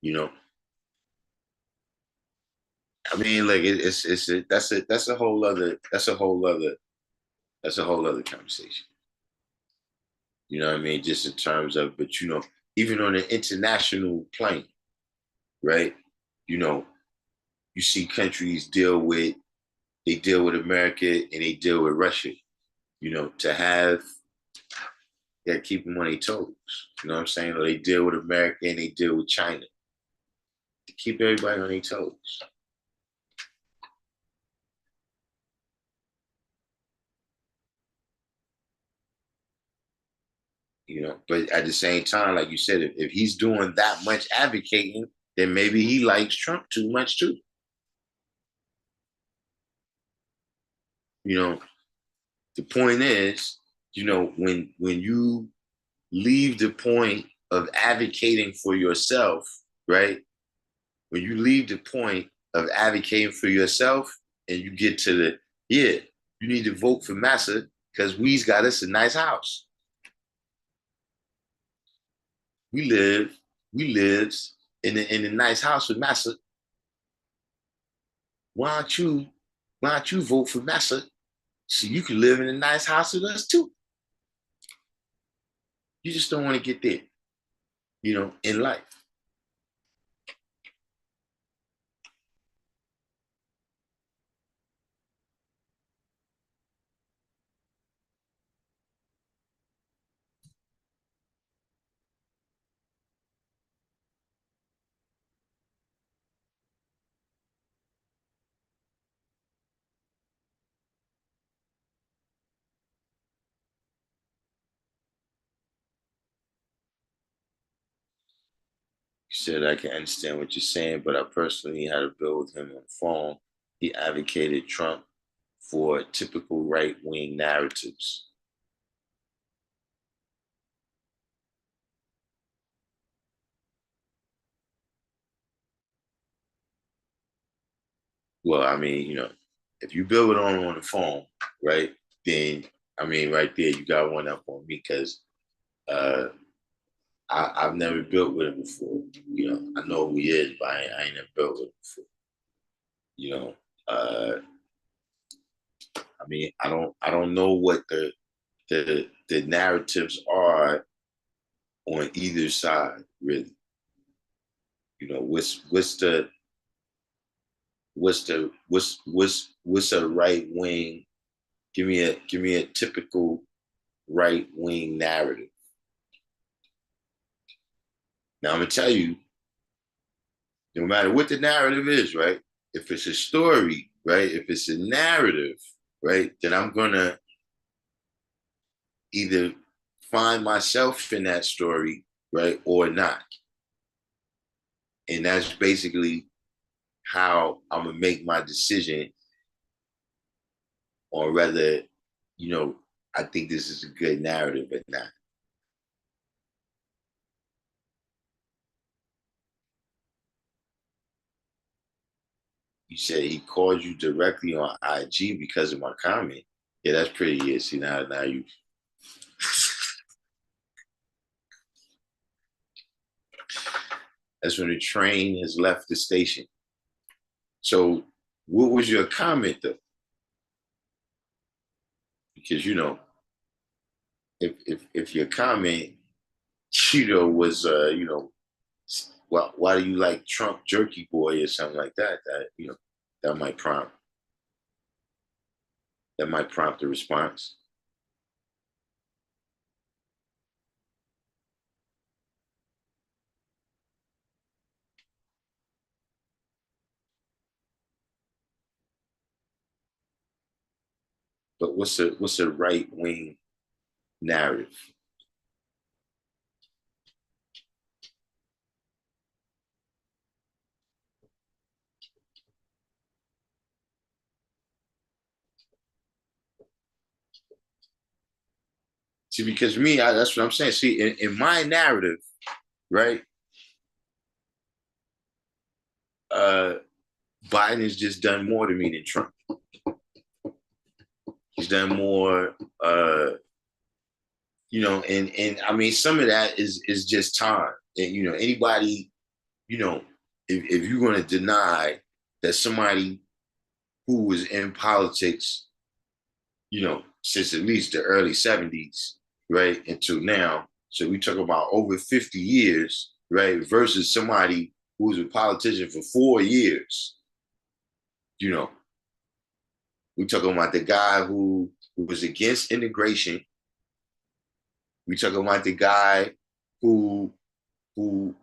You know, I mean, like that's a whole other conversation. You know what I mean? Just in terms of, but even on an international plane, right? You know, you see countries deal with America and they deal with Russia. To have that keep them on their toes. You know what I'm saying? Or they deal with America and they deal with China to keep everybody on their toes. But at the same time, like you said, if he's doing that much advocating, then maybe he likes Trump too much too. You know, the point is, when you leave the point of advocating for yourself, right? When you leave the point of advocating for yourself and you get to you need to vote for Massa because we's got us a nice house. We live, we lives in a nice house with Massa. Why don't you vote for Massa so you can live in a nice house with us too? You just don't want to get there, in life. You said I can understand what you're saying, but I personally had a bill with him on the phone. He advocated Trump for typical right wing narratives. Well, I mean, if you build it on the phone, right, then I mean, right there, you got one up on me because uh, I've never built with him before. I know who he is, but I ain't never built with him before. You know, uh, I mean, I don't know what the narratives are on either side, really. What's a right wing? Give me a typical right wing narrative. Now I'm gonna tell you, no matter what the narrative is, right? If it's a story, right? If it's a narrative, right? Then I'm gonna either find myself in that story, right, or not. And that's basically how I'm gonna make my decision on whether, I think this is a good narrative or not. You said he called you directly on IG because of my comment. Yeah, that's pretty. Yeah, see now you. That's when the train has left the station. So what was your comment though? Because if your comment, was well, why do you like Trump jerky boy or something like that? That might prompt a response. But what's a right wing narrative? See, because me, that's what I'm saying. See, in my narrative, right? Uh, Biden has just done more to me than Trump. He's done more, and I mean, some of that is just time. And anybody, if you're going to deny that somebody who was in politics, since at least the early 70s, right, until now. So we talk about over 50 years, right, versus somebody who was a politician for 4 years. You know, we talking about the guy who was against integration. We talking about the guy who was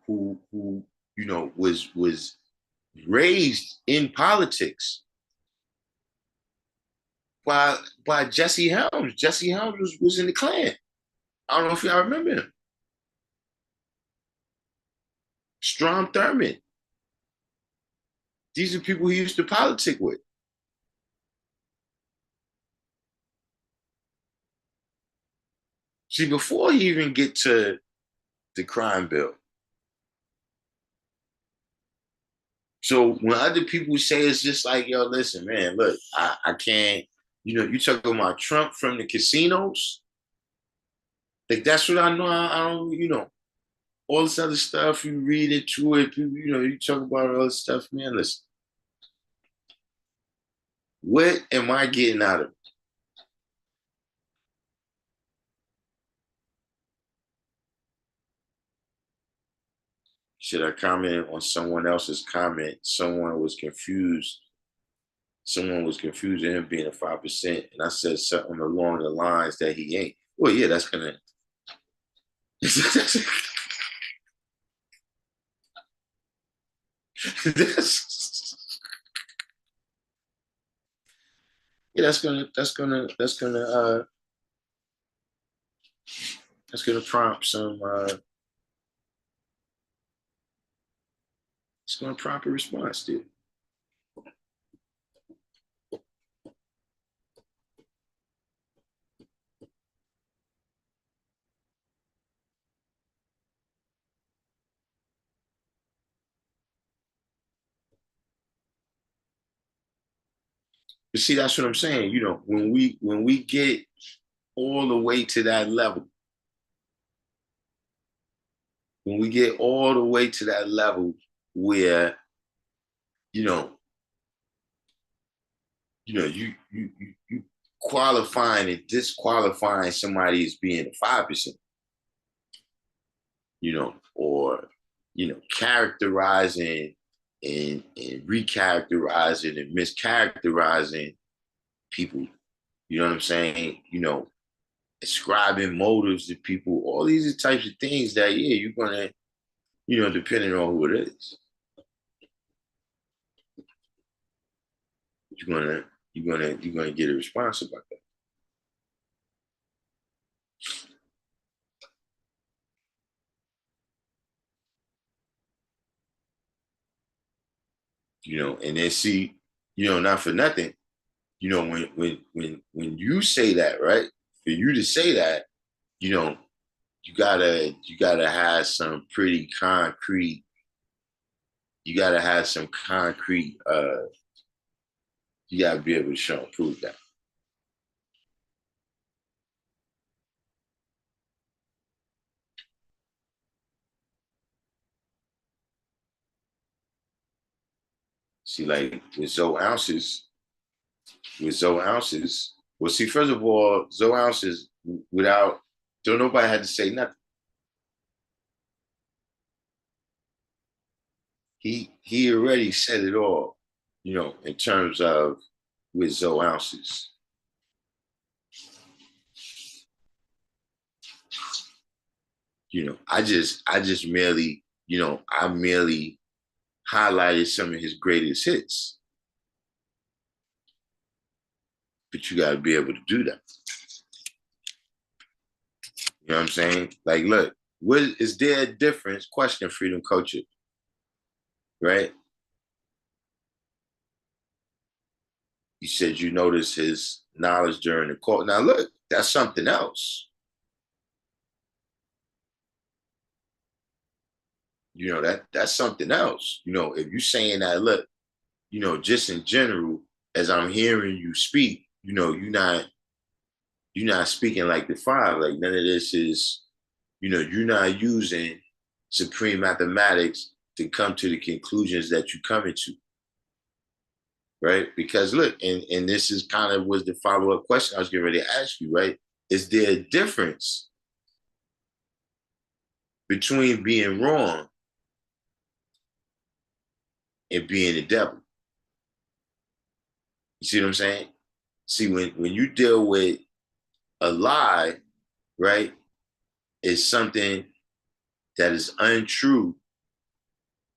raised in politics by Jesse Helms. Jesse Helms was in the Klan. I don't know if y'all remember him. Strom Thurmond. These are people he used to politic with. See, before he even get to the crime bill. So when other people say it's just like, yo, listen, man, look, I can't, you talking about Trump from the casinos. Like that's what I know. I don't, all this other stuff, you read into it, you talk about all this stuff, man. Listen, what am I getting out of it? Should I comment on someone else's comment? Someone was confused. Someone was confused in him being a 5%, and I said something along the lines that he ain't. Well, yeah, that's gonna. Yeah, that's gonna prompt some. It's gonna prompt a response, dude. But see, that's what I'm saying. When we get all the way to that level, when we get all the way to that level where you know you qualifying and disqualifying somebody as being a 5%, or characterizing and recharacterizing and mischaracterizing people. You know what I'm saying? Ascribing motives to people. All these are types of things that you're gonna, depending on who it is, you're gonna get a response about that. And then see, not for nothing, when you say that, right? For you to say that, you know, you gotta have some pretty concrete. You gotta have some concrete. You gotta be able to show and prove that. See, like with Zoe ounces, well, see, first of all, Zoe ounces without, don't nobody had to say nothing. He already said it all, in terms of with Zoe ounces. I just merely, I merely highlighted some of his greatest hits, but you got to be able to do that. You know what I'm saying? Like, look, what is there a difference? Question, freedom culture, right? You said you noticed his knowledge during the court. Now, look, that's something else. That's something else. If you're saying that, look, just in general, as I'm hearing you speak, you're not speaking like the five. Like none of this is, you're not using supreme mathematics to come to the conclusions that you're coming to, right? Because look, and this is kind of was the follow-up question I was getting ready to ask you, right? Is there a difference between being wrong and being the devil? You see what I'm saying? See, when you deal with a lie, right, it's something that is untrue,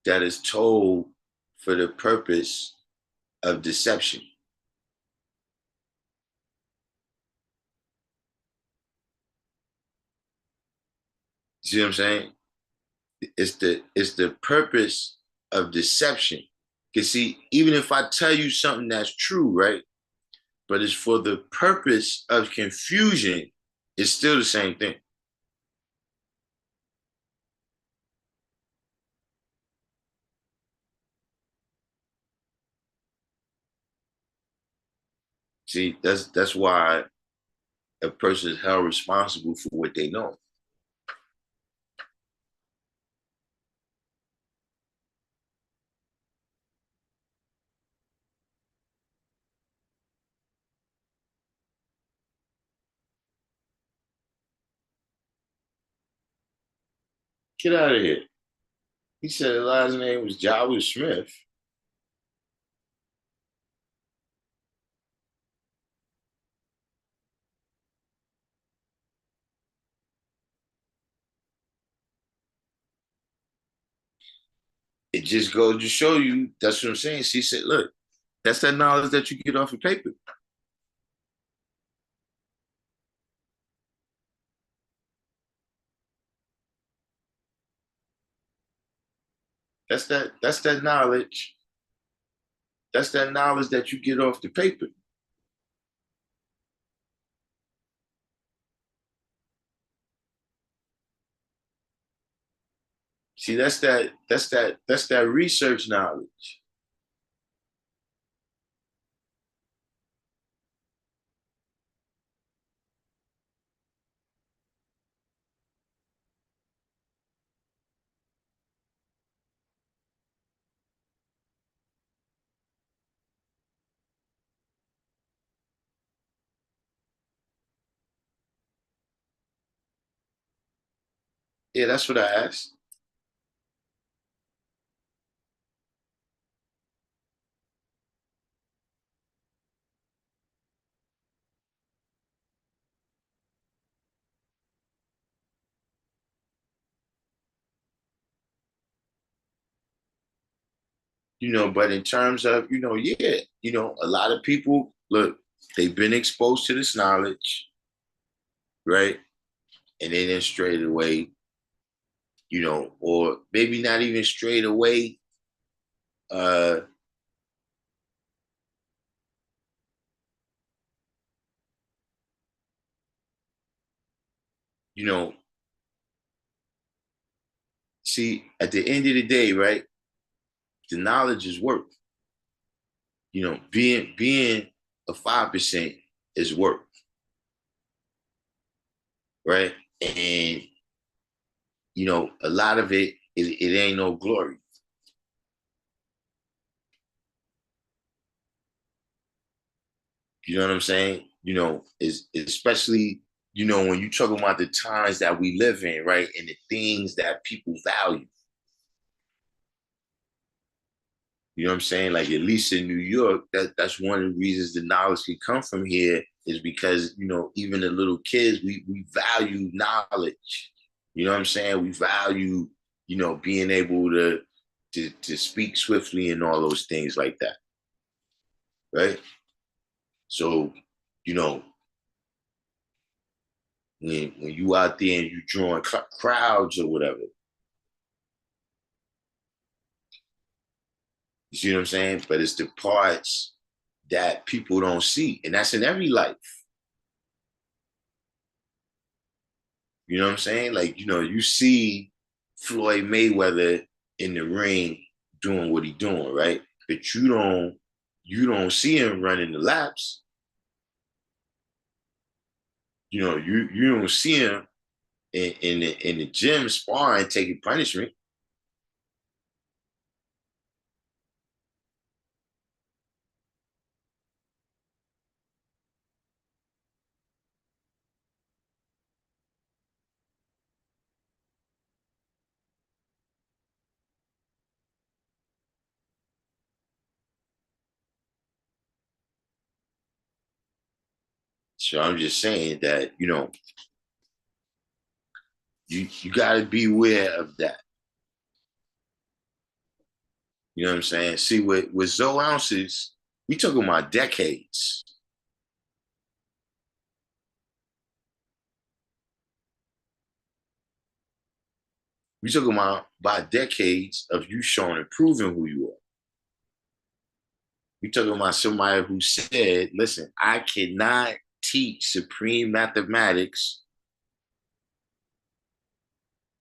that is told for the purpose of deception. You see what I'm saying? It's the purpose of deception. Because see, even if I tell you something that's true, right, but it's for the purpose of confusion, it's still the same thing. See, that's why a person is held responsible for what they know. Get out of here. He said his last name was Jawed Smith. It just goes to show you, that's what I'm saying. She said, look, that's that knowledge that you get off of paper. That's that knowledge. That's that knowledge that you get off the paper. See, that's that research knowledge. Yeah, that's what I asked. But in terms of, yeah, a lot of people, look, they've been exposed to this knowledge, right? And they then straight away, or maybe not even straight away, uh, you know, see, at the end of the day, right, the knowledge is work. Being a 5% is work, right? And a lot of it ain't no glory. You know what I'm saying? Is especially, when you talk about the times that we live in, right? And the things that people value. You know what I'm saying? Like at least in New York, that's one of the reasons the knowledge can come from here is because, even the little kids, we value knowledge. You know what I'm saying? We value, being able to speak swiftly and all those things like that. Right. So, you know, when you out there and you drawing crowds or whatever, you see what I'm saying? But it's the parts that people don't see. And that's in every life. You know what I'm saying? Like, you see Floyd Mayweather in the ring doing what he doing, right? But you don't see him running the laps. You don't see him in the gym sparring, taking punishment. So I'm just saying that, you gotta be aware of that. You know what I'm saying? See, with Zoe Ounces, we talking about decades. We talking about decades of you showing and proving who you are. We talking about somebody who said, listen, I cannot teach supreme mathematics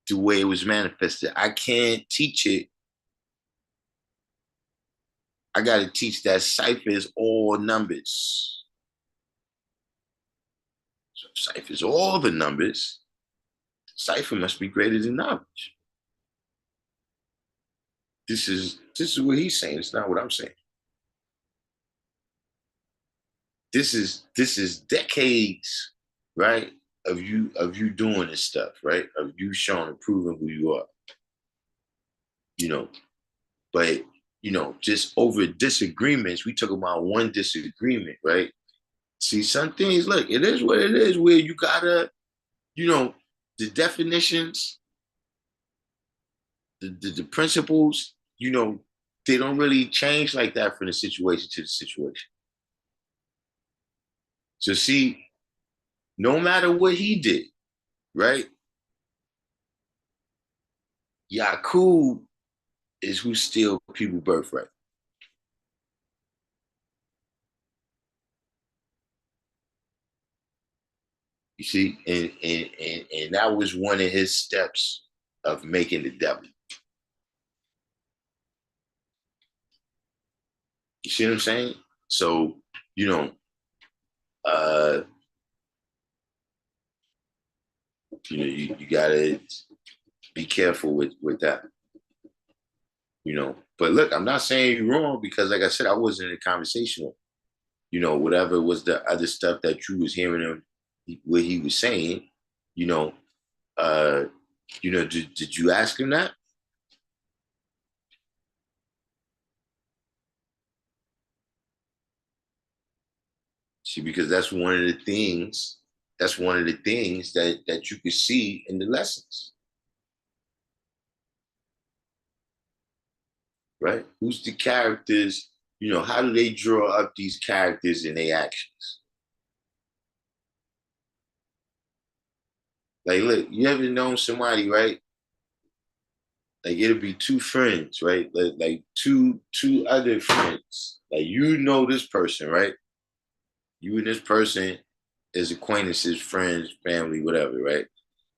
the way it was manifested. I can't teach it. I got to teach that cipher is all numbers. So cipher is all the numbers. Cipher must be greater than knowledge. This is what he's saying. It's not what I'm saying. This is decades, right? Of you doing this stuff, right? Of you showing and proving who you are. You know, but just over disagreements, we talk about one disagreement, right? See, some things, look, it is what it is, where you gotta, you know, the definitions, the principles, they don't really change like that from the situation to the situation. So see, no matter what he did, right? Yakub is who steal people birthright. You see, and that was one of his steps of making the devil. You see what I'm saying? So, you know, uh, you gotta be careful with that. But look, I'm not saying you're wrong because, like I said, I wasn't in a conversation. Whatever was the other stuff that you was hearing him, what he was saying. You know, uh, did you ask him that? See, because that's one of the things. That's one of the things that you could see in the lessons, right? Who's the characters? How do they draw up these characters in their actions? Like, look, you ever known somebody, right? Like it'll be two friends, right? Like two other friends. Like this person, right? You and this person is acquaintances, friends, family, whatever, right?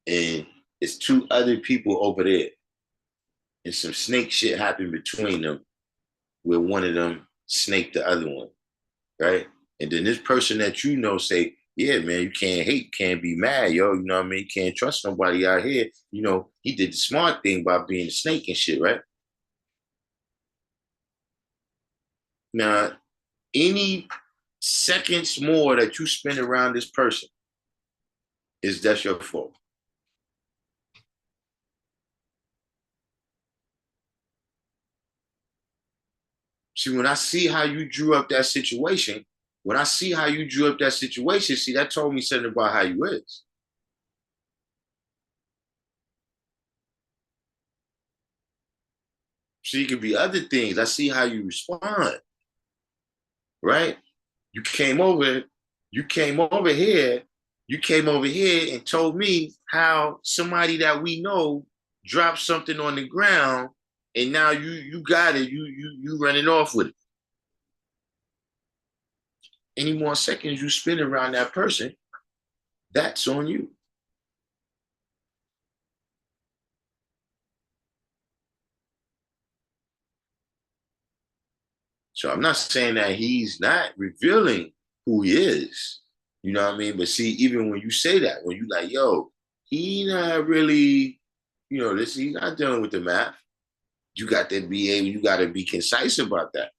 And it's two other people over there, and some snake shit happened between them, where one of them snaked the other one, right? And then this person that say, yeah, man, you can't hate, you can't be mad, yo. You know what I mean? You can't trust nobody out here. He did the smart thing by being a snake and shit, right? Now, any seconds more that you spend around this person that's your fault. See, when I see how you drew up that situation, see, that told me something about how you is. See, it could be other things. I see how you respond, right? You came over, you came over here, you came over here and told me how somebody that we know dropped something on the ground, and now you got it, you running off with it. Any more seconds you spend around that person, that's on you. So I'm not saying that he's not revealing who he is. You know what I mean? But see, even when you say that, when you like, yo, he not really, this he's not dealing with the math. You got to be concise about that.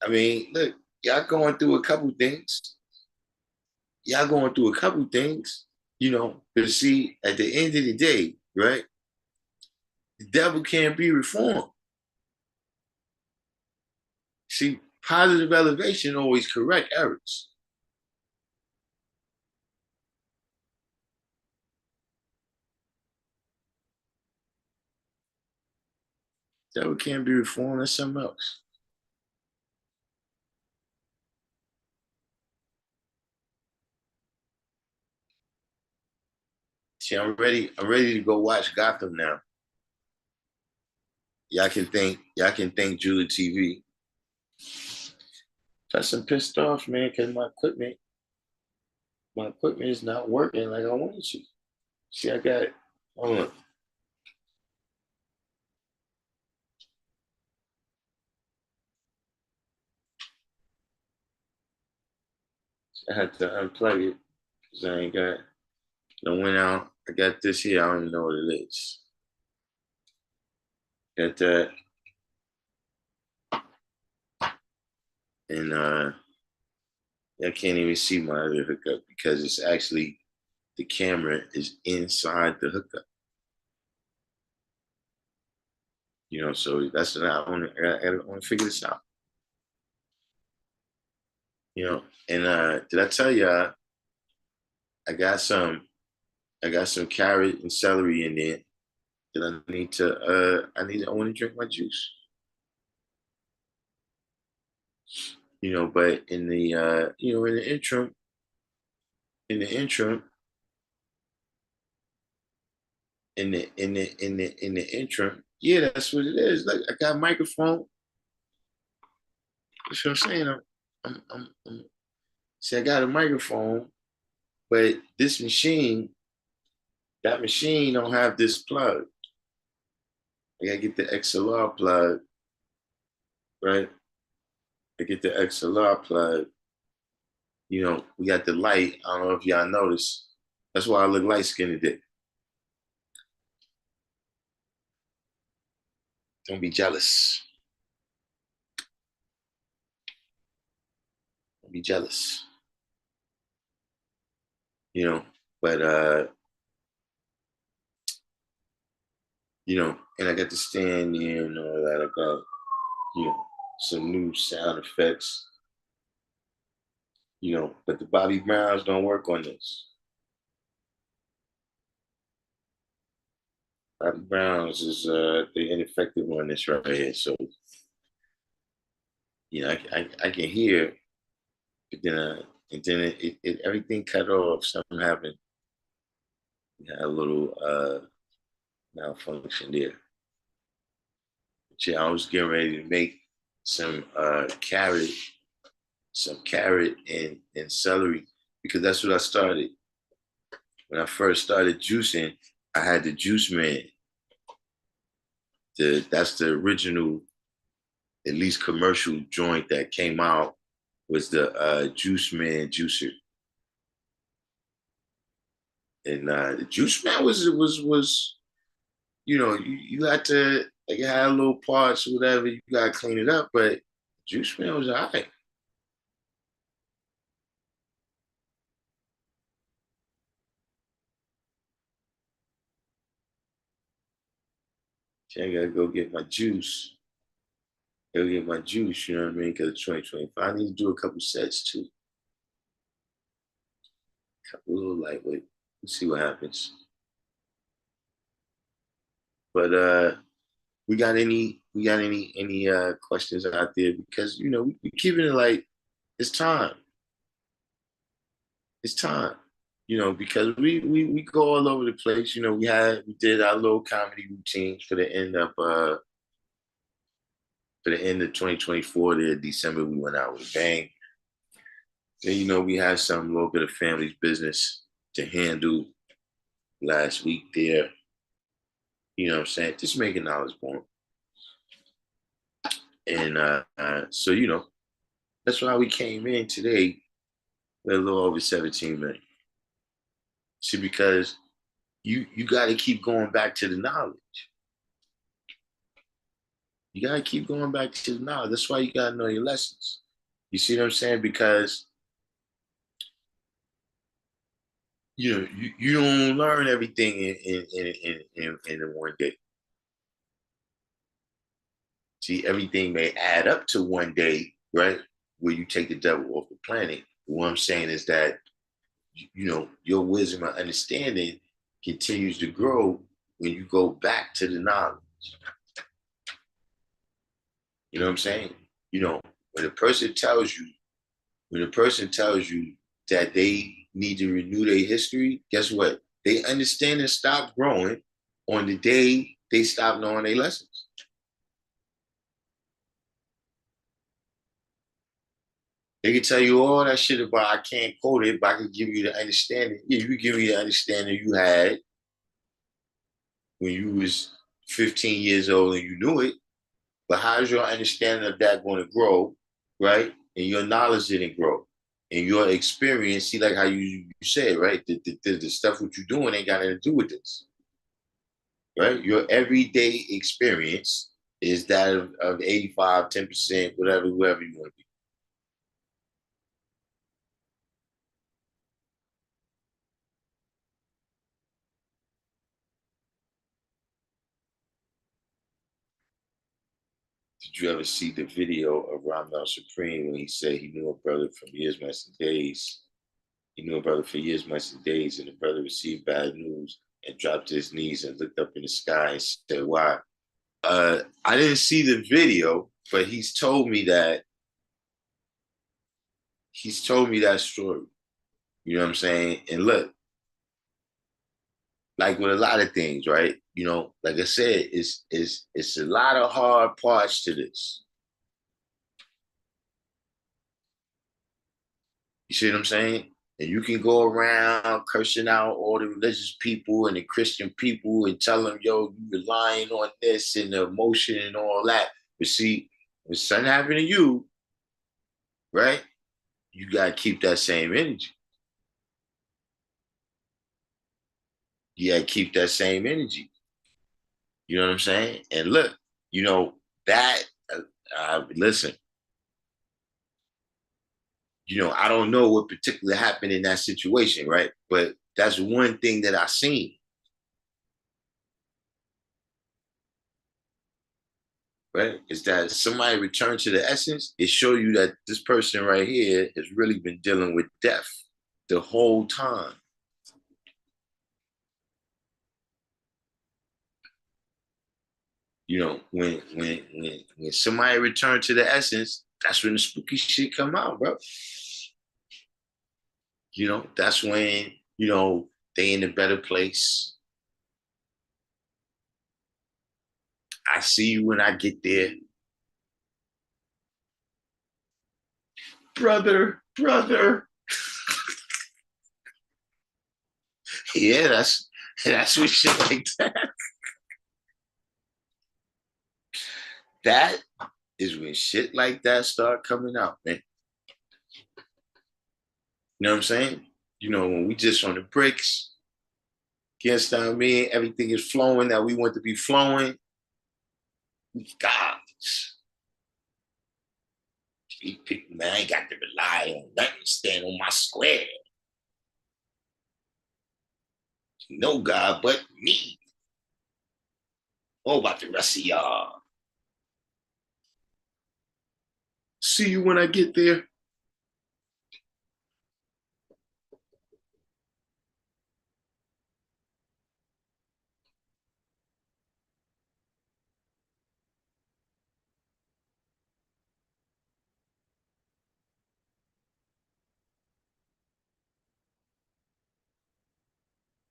I mean, look, y'all going through a couple things. Y'all going through a couple things, but see, at the end of the day, right? The devil can't be reformed. See, positive elevation always correct errors. Devil can't be reformed. That's something else. See, I'm ready. I'm ready to go watch Gotham now. Y'all can thank Julie TV. Plus, I'm pissed off, man, because my equipment is not working like I wanted to. See, I got. Hold on. I had to unplug it because I ain't got. I went out. I got this here. I don't even know what it is. Got that, and I can't even see my other hookup because it's actually the camera is inside the hookup. So that's what I want to figure this out. And did I tell you I got some I got some carrot and celery in there that I want to drink my juice. But in the interim, in the interim, yeah, that's what it is. Like I got a microphone. That's what I'm saying. See, I got a microphone, but that machine don't have this plug. I gotta get the XLR plug, right? I get the XLR plug. We got the light. I don't know if y'all noticed. That's why I look light skinned today. Don't be jealous. Don't be jealous. You know, but and I got to stand there and all that. I got, some new sound effects, but the Bobby Browns don't work on this. Bobby Browns is the ineffective on this right here. So, I can hear, but then everything cut off. Something happened. We had a little malfunction there. But yeah, I was getting ready to make some carrot and celery because that's what I started. When I first started juicing, I had the juice man. That's the original, at least commercial joint that came out was the Juice Man Juicer, and the Juice Man was you had to like it had little parts or whatever you gotta clean it up, but Juice Man was alright. I gotta go get my juice. Go get my juice, you know what I mean? Because of 2025, I need to do a couple sets too. A couple little lightweight. Let's see what happens. But we got any questions out there? Because we keeping it like it's time. It's time. Because we go all over the place. We did our little comedy routines for the end of 2024. There, December, we went out with a bang. Then we had some little bit of family's business to handle last week there. You know what I'm saying? Just making knowledge born. And so that's why we came in today with a little over 17 minutes. See, because you got to keep going back to the knowledge. You got to keep going back to the knowledge. That's why you got to know your lessons. You see what I'm saying? Because you don't learn everything in one day. See, everything may add up to one day, right? Where you take the devil off the planet. What I'm saying is that your wisdom and understanding continues to grow when you go back to the knowledge. You know what I'm saying? When a person tells you, that they need to renew their history, guess what? They understand and stop growing on the day they stop knowing their lessons. They can tell you all that shit about I can't quote it, but I can give you the understanding. Yeah, you give me the understanding you had when you was 15 years old and you knew it. But how's your understanding of that going to grow, right? And your knowledge didn't grow. And your experience, see, like how you said, right? The stuff what you're doing ain't got nothing to do with this, right? Your everyday experience is that of 85, 10%, whatever, whoever you want to be. Did you ever see the video of Ramdal Supreme when he said he knew a brother from years, months, and days? He knew a brother for years, months, and days, and the brother received bad news and dropped to his knees and looked up in the sky and said, "Why?" I didn't see the video, but he's told me that story. You know what I'm saying? And look, like with a lot of things, right? Like I said, it's a lot of hard parts to this. You see what I'm saying? And you can go around cursing out all the religious people and the Christian people and tell them, yo, you relying on this and the emotion and all that. But see, when something happened to you, right? You gotta keep that same energy. You gotta keep that same energy. You know what I'm saying? And look, that. Listen, I don't know what particularly happened in that situation, right? But that's one thing that I seen, right? Is that somebody returned to the essence. It show you that this person right here has really been dealing with death the whole time. When somebody returned to the essence, that's when the spooky shit come out, bro. That's when they in a better place. I see you when I get there, brother. Yeah, that's what shit like that. That is when shit like that start coming out, man. You know what I'm saying? You know, when we just on the bricks, against our men, everything is flowing that we want to be flowing. God, people, man, I ain't got to rely on nothing, stand on my square. No God but me. What about the rest of y'all? See you when I get there.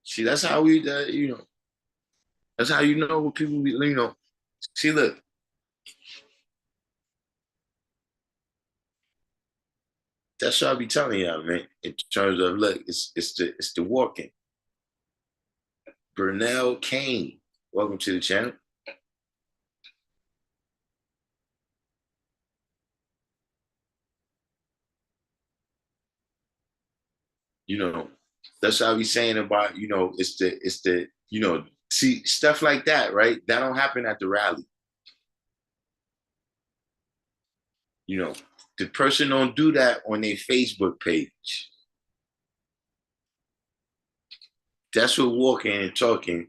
See, that's how we, you know, that's how you know what people, you know. See, look, that's what I be telling y'all, man. In terms of look, it's the walking. Burnell Kane, welcome to the channel. You know, that's what I be saying about, you know, it's the, you know, see stuff like that, right? That don't happen at the rally. You know, the person don't do that on their Facebook page. That's what walking and talking.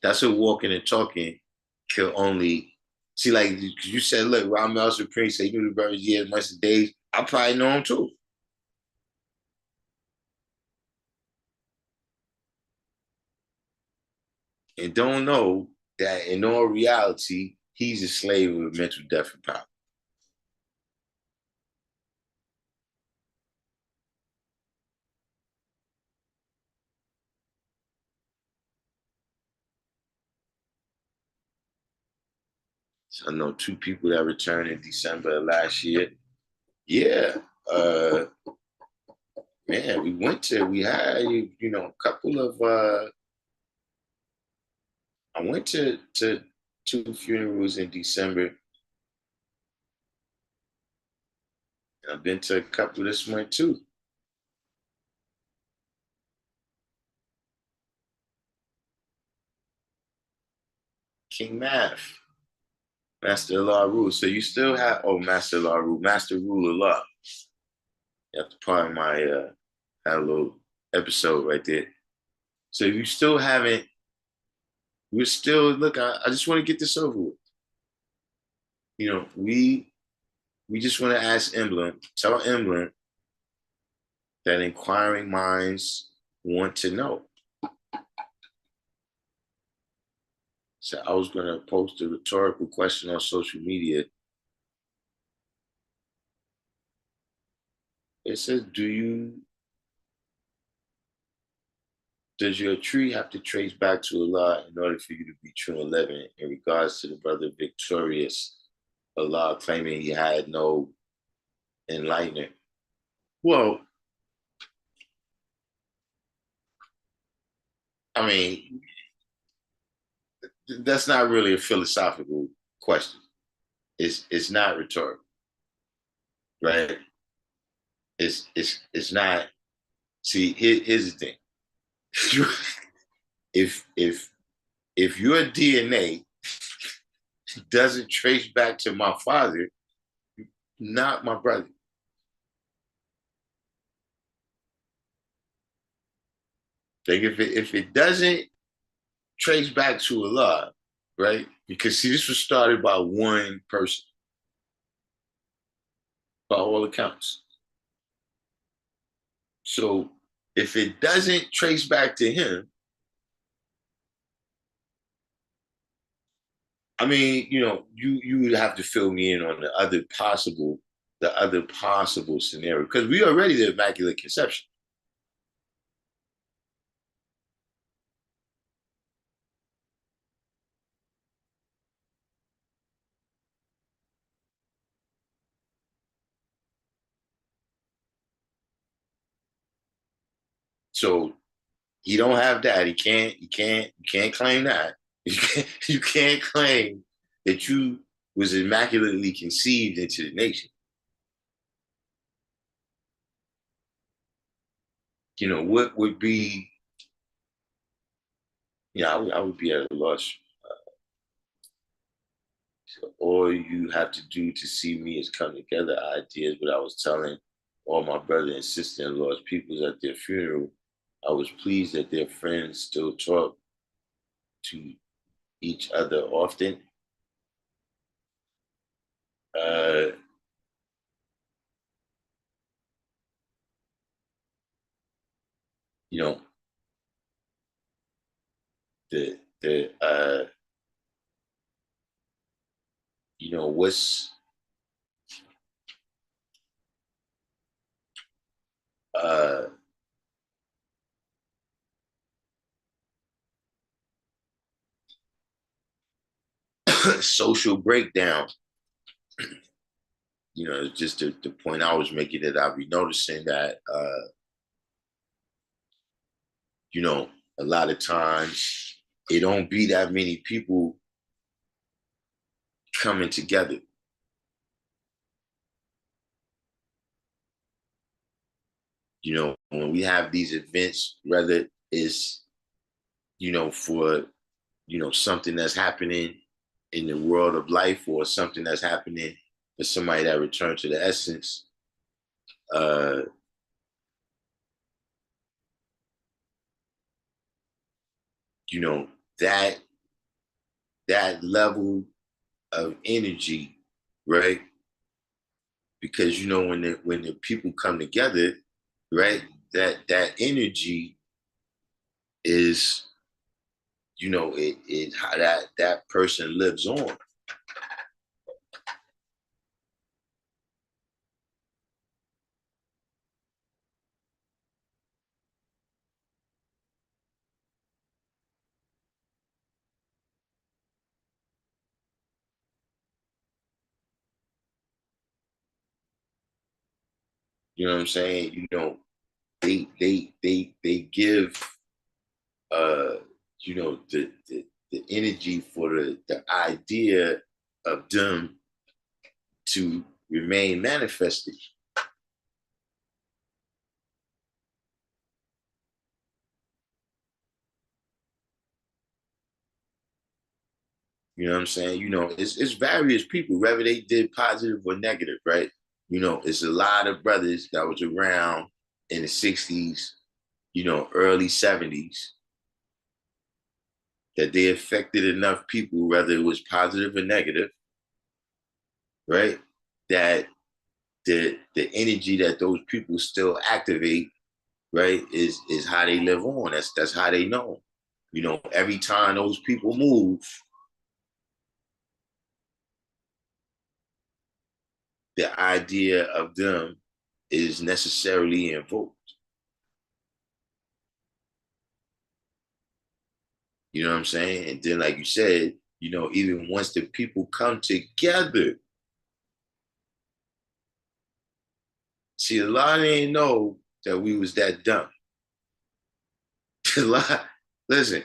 That's what walking and talking can only see. Like you said, look, Ron Mel Supreme say you knew the brothers years, months, and days. I probably know him too, and don't know that in all reality, he's a slave of mental death and power. So I know two people that returned in December of last year. Yeah, uh, man, we had, you know, a couple of, I went to two funerals in December. And I've been to a couple this month too. King Math, Master of Law Rule. So you still have, oh, Master of Law Rule, Master Rule of Law. You have to pardon my, had a little episode right there. So you still haven't, we're still, look, I just want to get this over with. You know, we just want to ask Emblem, tell Emblem that inquiring minds want to know. So I was going to post a rhetorical question on social media. It says, does your tree have to trace back to Allah in order for you to be true and living in regards to the brother victorious Allah claiming he had no enlightenment? Well, I mean, that's not really a philosophical question. It's not rhetorical, right? It's not. See, here's the thing. if if your DNA doesn't trace back to my father, not my brother. Like if it doesn't trace back to Allah, right? Because see, this was started by one person, by all accounts. So if it doesn't trace back to him, I mean, you know, you would have to fill me in on the other possible scenario because we already the immaculate conception. So he don't have that. You can't claim that. You can't claim that you was immaculately conceived into the nation. what would be, I would be at a loss. So all you have to do to see me is come together ideas. But I was telling all my brother and sister-in-laws, peoples at their funeral, I was pleased that their friends still talk to each other often. Uh, you know, the what's uh social breakdown. Just the point I was making, that I'll be noticing that you know, a lot of times it don't be that many people coming together. When we have these events, whether it's, for, something that's happening in the world of life, or something that's happening for somebody that returned to the essence, uh, you know, that that level of energy, right? Because when the people come together, right, that energy is, it how that person lives on. You know what I'm saying? They give uh the energy for the idea of them to remain manifested. You know what I'm saying? It's various people, whether they did positive or negative, right? It's a lot of brothers that was around in the 60s, early 70s, that they affected enough people, whether it was positive or negative, right? That the energy that those people still activate, right, is how they live on. That's how they know. Every time those people move, the idea of them is necessarily invoked. You know what I'm saying? And then, like you said, even once the people come together, see, a lot didn't know that we was that dumb. A lot, listen,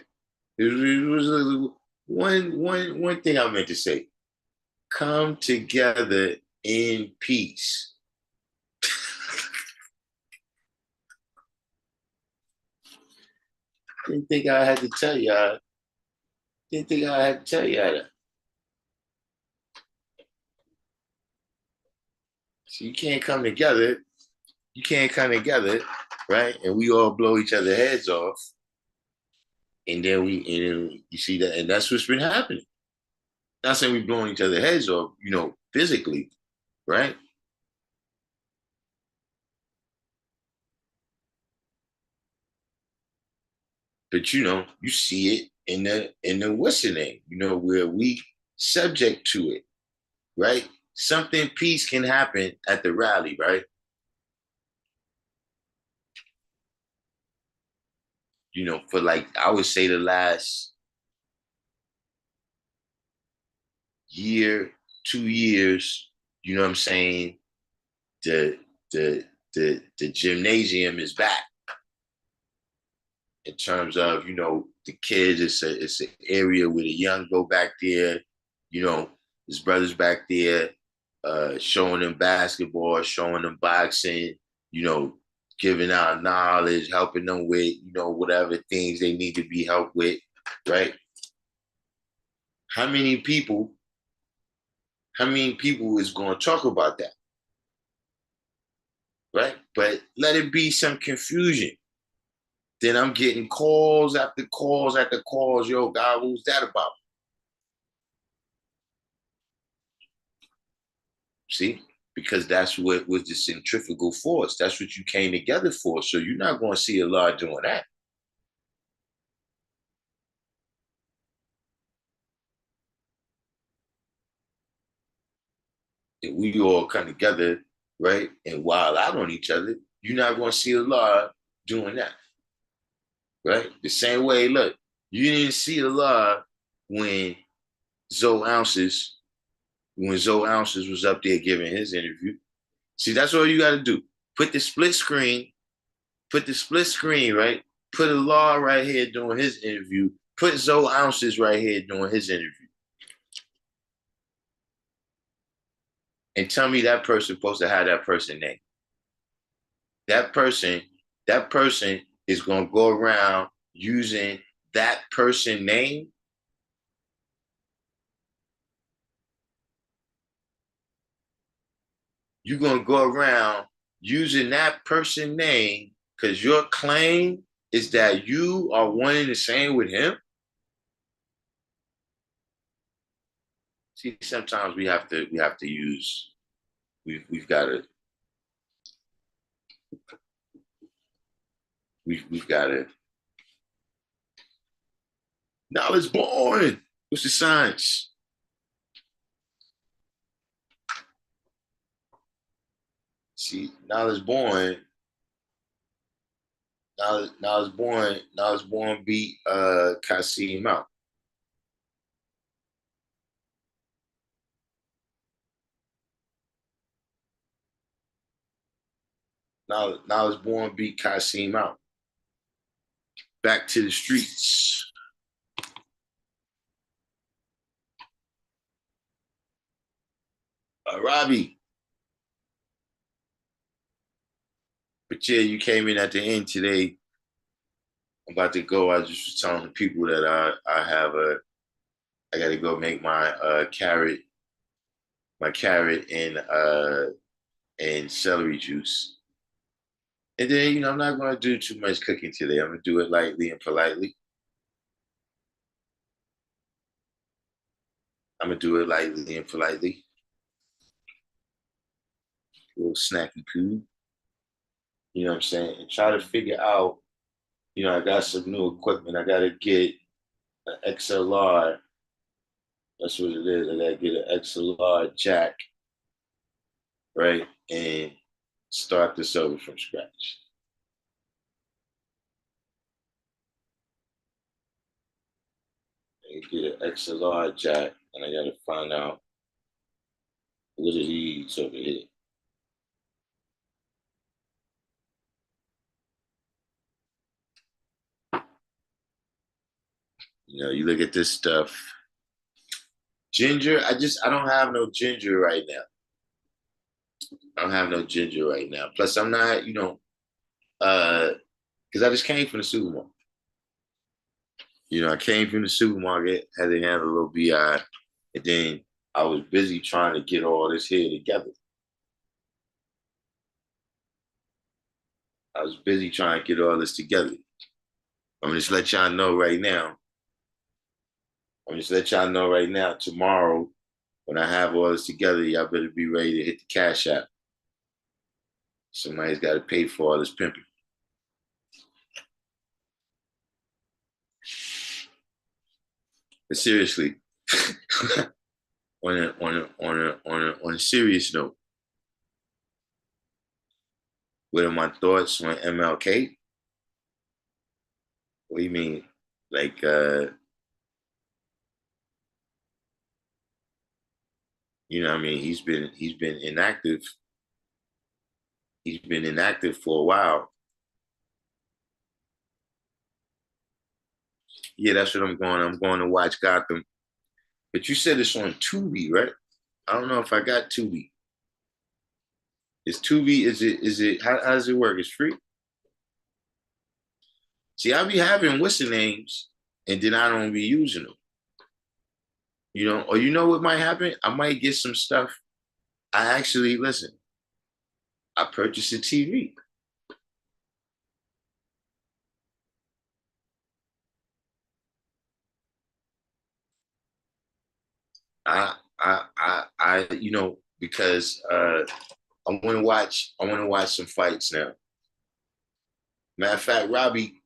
it was one thing I meant to say: come together in peace. Didn't think I had to tell y'all. Didn't think I had to tell y'all that. So you can't come together. You can't come together, right? And we all blow each other heads off, and then you see that, and that's what's been happening. Not saying we blowing each other heads off, physically, right? But you see it in the what's the name, where we subject to it, right? Something peace can happen at the rally, right? For like I would say the last year, 2 years, you know what I'm saying? The the gymnasium is back in terms of the kids. It's an area where the young go back there. You know, his brothers back there, showing them basketball, showing them boxing. You know, giving out knowledge, helping them with, whatever things they need to be helped with, right? How many people, is going to talk about that, right? But let it be some confusion. Then I'm getting calls after calls after calls. Yo, God, what was that about? See? Because that's what was the centrifugal force. That's what you came together for. So you're not going to see Allah doing that. If we all come together, right, and wild out on each other, you're not going to see Allah doing that, right? The same way, look, you didn't see Allah when Zoe Ounces, was up there giving his interview. See, that's all you got to do. Put the split screen, right? Put Allah right here doing his interview. Put Zoe Ounces right here doing his interview. And tell me that person supposed to have that person name. That person is going to go around using that person name. You're going to go around using that person name because your claim is that you are one and the same with him. See, sometimes we have to use, we've got to, we've got to. Knowledge born. What's the science? See, knowledge born. Knowledge born beat Kasim out. Knowledge born beat Kasim out. Back to the streets. Robbie. But yeah, you came in at the end today. I'm about to go. I just was telling the people that I got to go make my carrot and celery juice. And then, I'm not going to do too much cooking today. I'm going to do it lightly and politely. I'm going to do it lightly and politely. A little snacky food. You know what I'm saying? And try to figure out, I got some new equipment. I got to get an XLR. That's what it is. I got to get an XLR jack, right? And start this over from scratch. And get an XLR jack, and I got to find out what it is over here. You look at this stuff. Ginger, I don't have no ginger right now. I don't have no ginger right now. Plus, I'm not, because I just came from the supermarket. I came from the supermarket, had to handle a little BI, and then I was busy trying to get all this here together. I was busy trying to get all this together. I'm just let y'all know right now. Tomorrow, when I have all this together, y'all better be ready to hit the cash app. Somebody's got to pay for all this pimping. But seriously, on a serious note, what are my thoughts on MLK? What do you mean? Like, what I mean? He's been inactive. He's been inactive for a while. Yeah, that's what I'm going. I'm going to watch Gotham. But you said it's on Tubi, right? I don't know if I got Tubi. Is Tubi? Is it? How does it work? It's free. See, I be having what's the names, and then I don't be using them. You know, or you know what might happen? I might get some stuff. I actually listen. I purchased a TV. You know, because I want to watch some fights now. Matter of fact, Robbie,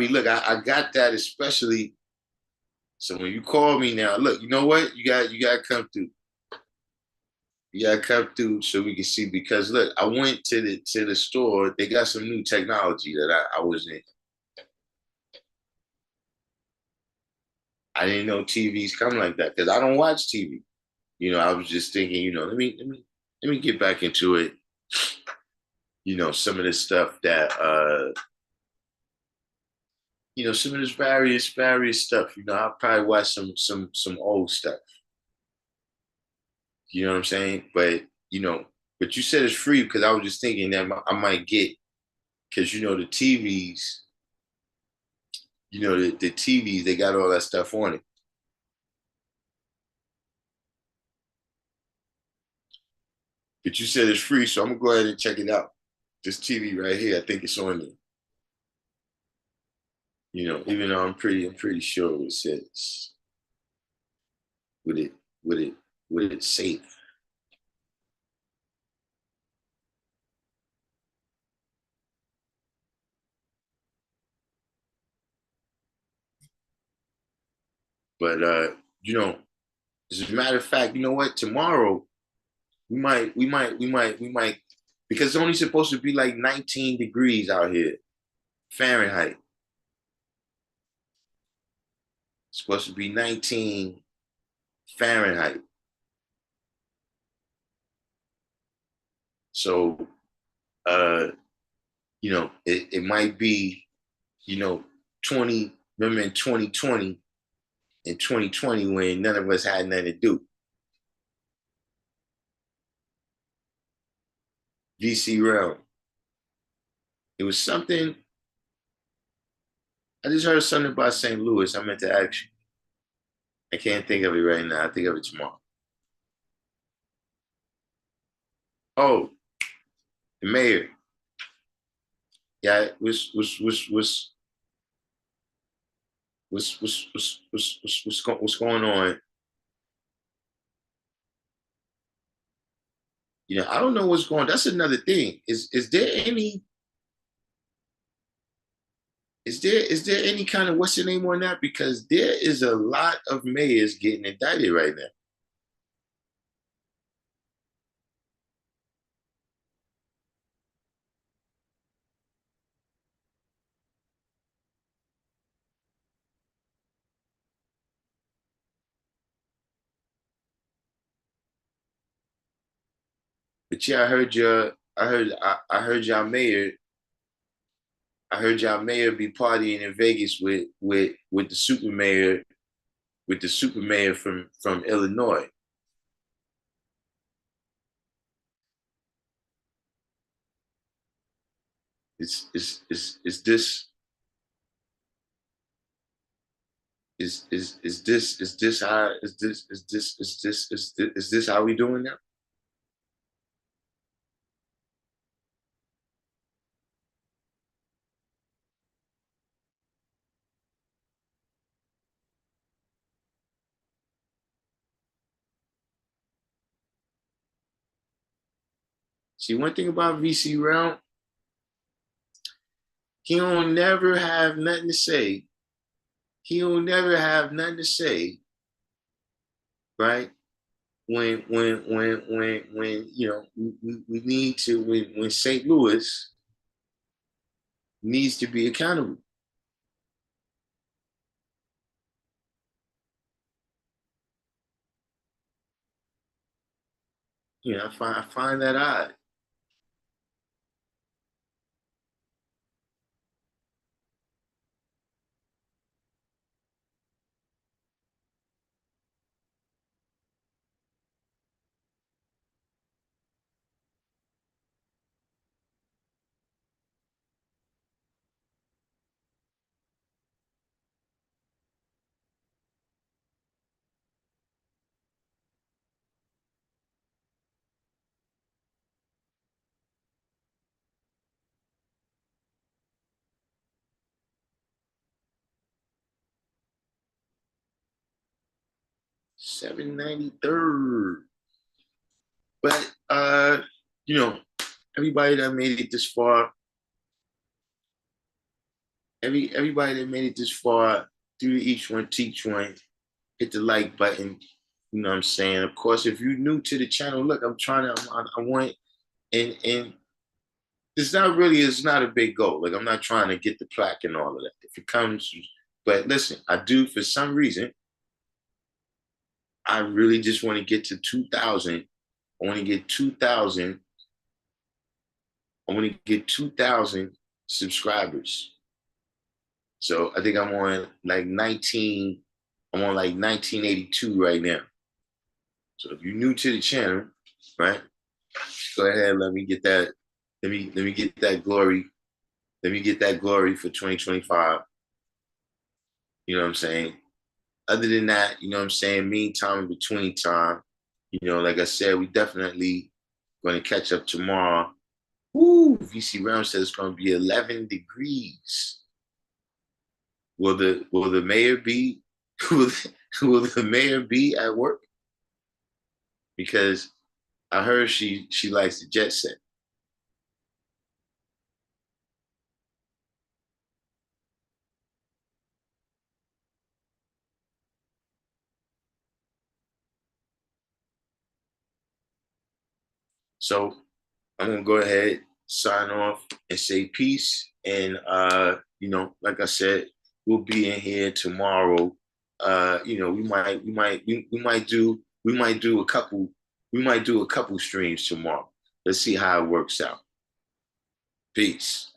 look, I got that especially. So when you call me now, look, you know what? You got to come through. You got to come through so we can see. Because look, I went to the store. They got some new technology that I wasn't. I didn't know TVs come like that because I don't watch TV. You know, I was just thinking, you know, let me get back into it. You know, some of the stuff that you know, some of this various stuff. You know, I'll probably watch some old stuff. You know what I'm saying? But you know, but you said it's free because I was just thinking that I might get because you know the TVs, you know the TVs, they got all that stuff on it. But you said it's free, so I'm gonna go ahead and check it out. This TV right here, I think it's on there. You know, even though I'm pretty sure it says with it, with it, with it safe. But you know, as a matter of fact, you know what? Tomorrow we might, because it's only supposed to be like 19 degrees out here, Fahrenheit. It's supposed to be 19 Fahrenheit. So, uh, you know, it might be, you know, 20, remember in 2020, in 2020 when none of us had nothing to do. VC realm. It was something, I just heard something about St. Louis. I meant to ask you. I can't think of it right now. I think of it tomorrow. Oh, the mayor. Yeah, what's going on? You know, I don't know what's going. That's another thing. Is there any kind of what's your name on that? Because there is a lot of mayors getting indicted right now. But yeah, I heard y'all mayor. I heard y'all mayor be partying in Vegas with the super mayor from Illinois. Is this is this how is this how we doing now? See, one thing about VC Realm, he don't never have nothing to say. He don't never have nothing to say, right? When you know we need to when St. Louis needs to be accountable. You know, I find that odd. 793rd. But you know, everybody that made it this far, everybody that made it this far, do each one, teach one, hit the like button. You know what I'm saying? Of course, if you're new to the channel, look, I'm trying to, I want, and it's not a big goal. Like, I'm not trying to get the plaque and all of that. If it comes, but listen, I do, for some reason, I really just want to get to 2,000. I want to get 2,000. I want to get 2,000 subscribers. So I think I'm on like 19. I'm on like 1982 right now. So if you're new to the channel, right, go ahead. Let me get that. Let me get that glory. Let me get that glory for 2025. You know what I'm saying? Other than that, you know what I'm saying? Meantime, in between time, you know, like I said, we definitely going to catch up tomorrow. Woo! VC Realm says it's going to be 11 degrees. Will the mayor be will the mayor be at work? Because I heard she likes the jet set. So I'm gonna go ahead, sign off, and say peace. And you know, like I said, we'll be in here tomorrow. You know, we might do a couple streams tomorrow. Let's see how it works out. Peace.